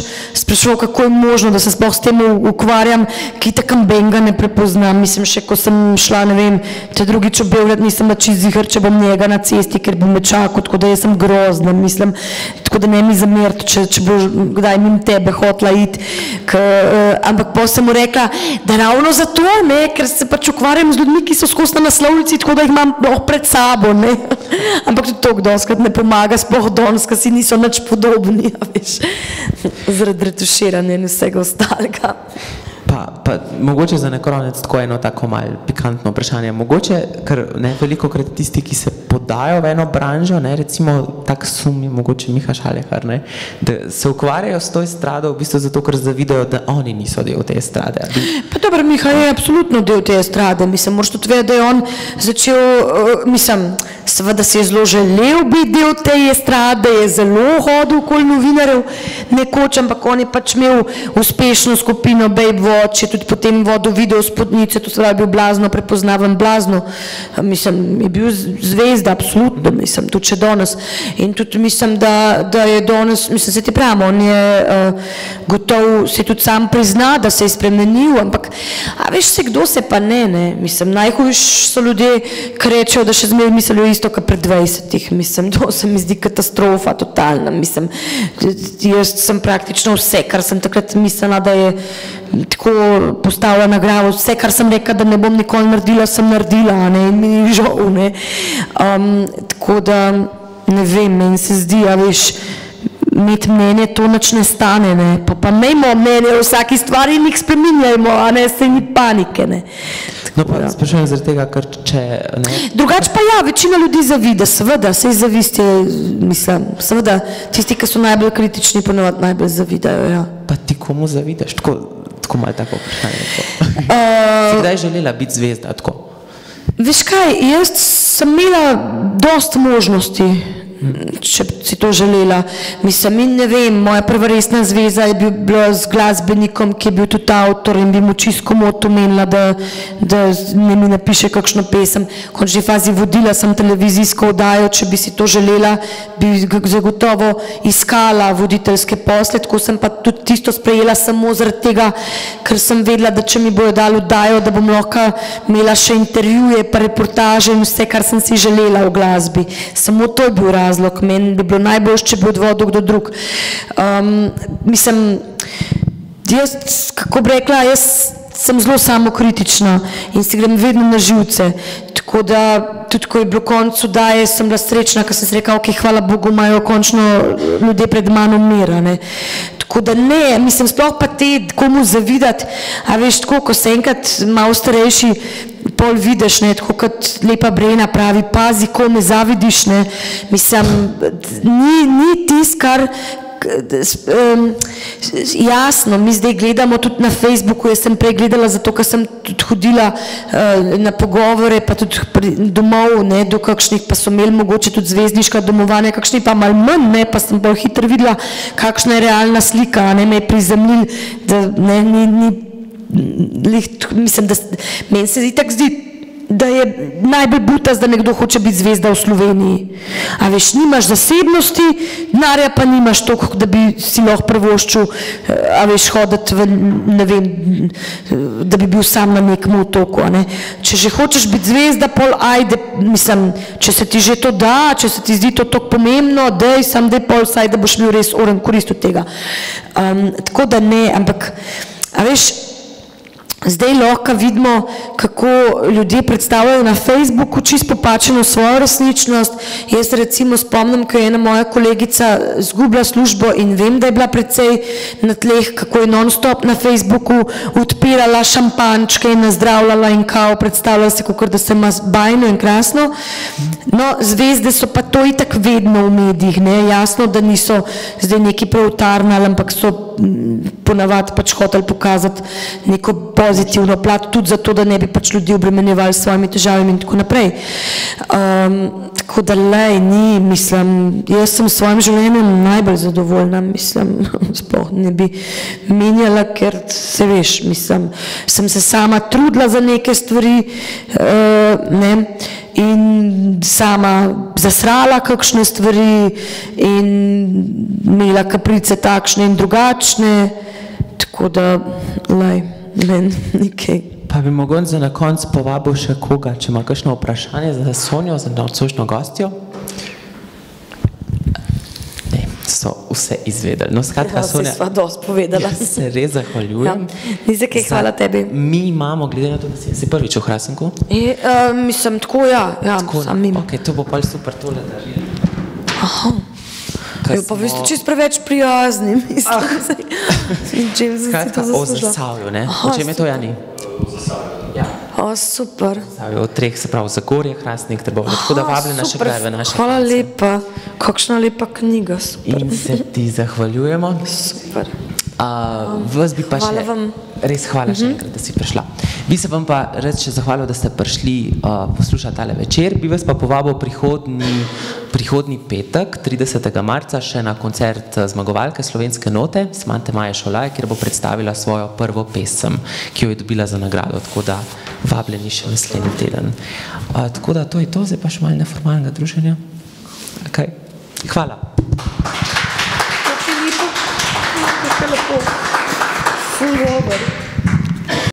spraševal, kako je možno, da se sploh s tem ukvarjam, ki takam benga ne prepoznam. Mislim, še ko sem šla, ne vem, te drugič v Beograd, nisem na čist ziher, če bom njega na cesti, ker bom me čakal, tako da jaz sem grozna, mislim, tako da ne mi zameriti, če bo kdaj mimo tebe hotla iti, ampak pa sem mu rekla, da ravno zato, ne, ker se pač ukvarjam z ljudmi, ki so skozi na naslovnici, tako da jih imam pred sabo, ne, ampak tudi to kdorskrat ne pomaga, sploh danes, ker si niso nič podobni, a veš, zaradi retuširanja in vsega ostalega. Pa mogoče za nekonec tako eno tako malo pikantno vprašanje, mogoče, ker velikokrat tisti, ki se podajo v eno branžo, ne, recimo tak sum je mogoče Miha Šalehar, ne, da se ukvarjajo s to estrado v bistvu zato, ker zavidajo, da oni niso del te estrade. Pa dobro, Miha je absolutno del te estrade, mislim, moraš tudi vedeti, da je on začel, mislim, seveda se je zelo želel biti del te estrade, je zelo hodil okoli novinarjev nekoč, ampak on je pač imel uspešno skupino Babe Watch, je tudi potem vodil video spodnice, to se pravi bil blazno prepoznaven, blazno, mislim, je bil zvezda, absolutno, mislim, tudi še danes. In tudi mislim, da je danes, mislim, se ti pravim, on je gotov, se tudi sam prizna, da se je spremenil, ampak, a veš se, kdo se pa ne, mislim, najhujš so ljudje, ki rečejo, da še zmeraj mislijo isto, kot pred 20-ih, mislim, to se mi zdi katastrofa totalna, mislim, jaz sem praktično vse, kar sem takrat mislila, da je tako postavila na glavo, vse, kar sem rekla, da ne bom nikoli naredila, sem naredila, ne, in mi ni žal, ne. Tako da, ne vem, meni se zdi, a veš, imeti mnenje to nič ne stane, ne, pa imejmo mnenje o vsaki stvari in jih spreminjajmo, a ne, se ni panike, ne. No pa sprašujem zaradi tega, ker če... Drugač pa ja, večina ljudi zavida, seveda, sej zavist je, mislim, seveda, tisti, ki so najbolj kritični, ponovadi najbolj zavidajo, ja. Pa ti komu zavidaš? Tako malo tako vprašanje. Si kdaj želela biti zvezda, tako? Veš kaj, jaz sem imela dosti možnosti, če si to želela. Mislim, in ne vem, moja prva resna zveza je bila z glasbenikom, ki je bil tudi avtor in bi mu čisto komot omenila, da ne mi napiše kakšno pesem. V končni fazi vodila sem televizijsko oddajo, če bi si to želela, bi zagotovo iskala voditeljske posle, tako sem pa tudi tisto sprejela samo zaradi tega, ker sem vedela, da če mi bojo dali oddajo, da bom lahko imela še intervjuje, pa reportaže in vse, kar sem si želela v glasbi. Samo to je bil razlog, meni bi bilo najbolj, če bi odvodil kdo drug. Mislim, jaz, kako bi rekla, jaz sem zelo samokritična in si grem vedno na živce, tako Tako da, tudi ko je bilo koncu daje, sem bila srečna, ker sem se rekla, ok, hvala Bogu, imajo končno ljudje pred mano mir, ne. Tako da ne, mislim, sploh pa te komu zavidati, a veš, tako, ko se enkrat malo starejši pol vidiš, ne, tako kot Lepa Brena pravi, pazi, ko me zavidiš, ne, mislim, ni tis, kar jasno, mi zdaj gledamo tudi na Facebooku, jaz sem prej gledala zato, ker sem tudi hodila na pogovore, pa tudi domov, ne, do kakšnih, pa so imeli mogoče tudi zvezdniška domovanja, kakšni pa malo manj, ne, pa sem bolj hitro videla, kakšna je realna slika, ne, me je prizemljil, da ne, mislim, da meni se itak zdi, da je najbolj butast, da nekdo hoče biti zvezda v Sloveniji. A veš, nimaš zasebnosti, denarja pa nimaš toliko, da bi si lahko privoščil, a veš, hoditi v, ne vem, da bi bil sam na nekem otoku, a ne. Če že hočeš biti zvezda, pol ajde, mislim, če se ti že to da, če se ti zdi to toliko pomembno, dej, sam dej pol, saj da boš imel res oren korist od tega. Tako da ne, ampak, a veš, zdaj lahko vidimo, kako ljudje predstavljajo na Facebooku čisto popačeno svojo resničnost. Jaz recimo spomnim, ko je ena moja kolegica izgubila službo in vem, da je bila precej na tleh, kako je non-stop na Facebooku odpirala šampančke in nazdravljala in kao, predstavljala se, kakor da se ima bajno in krasno. No, zvezde so pa to itak vedno v medijih, ne, jasno, da niso zdaj neki preutarnali, ampak so ponavadi pač hoteli pokazati neko pozitivno plat, tudi zato, da ne bi pač ljudi obremenjevali s svojimi težavami in tako naprej. Tako da lej, ni, mislim, jaz sem s svojim življenjem najbolj zadovoljna, mislim, sploh ne bi menjala, ker se veš, mislim, sem se sama trudila za neke stvari, ne, in sama zasrala kakšne stvari in imela kaprice takšne in drugačne, tako da, lej, meni nekaj. Pa bi mogoče za na konc povabil še koga, če ima kakšno vprašanje za Sonjo, za nocojšnjo gostjo? Ne, so vse izvedeli. No, skratka, Sonja, sva dosti povedala. Jaz se res zahvaljujem. Ni za kaj, hvala tebi. Mi imamo, glede na to, da si prvič v Hrasenku? Mislim, tako ja, sam mimo. Ok, to bo pa super tole darilo. Aha. Pa vi ste čisto preveč prijazni, mislim. Skratka, o Zasavju, ne? O čem je to, Jani? O, super. O treh, se pravi, Zagorje, Hrastnik, Trbovlje, tako da vabljena še kdaj v naše. Hvala lepa, kakšna lepa knjiga, super. In se ti zahvaljujemo. Super. Vas bi pa še... Hvala vam. Res hvala še enkrat, da si prišla. Bi se vam pa res še zahvalil, da ste prišli poslušati tale večer. Bi vas pa povabil prihodnji petek, 30. marca, še na koncert zmagovalke Slovenske note, Smante Maje Šolaj, kjer bo predstavila svojo prvo pesem, ki jo je dobila za nagrado, tako da vabljeni še naslednji teden. Tako da to je to, zdaj pa še malo neformalnega druženja. Okay. Hvala. Lepo. Ful dobro.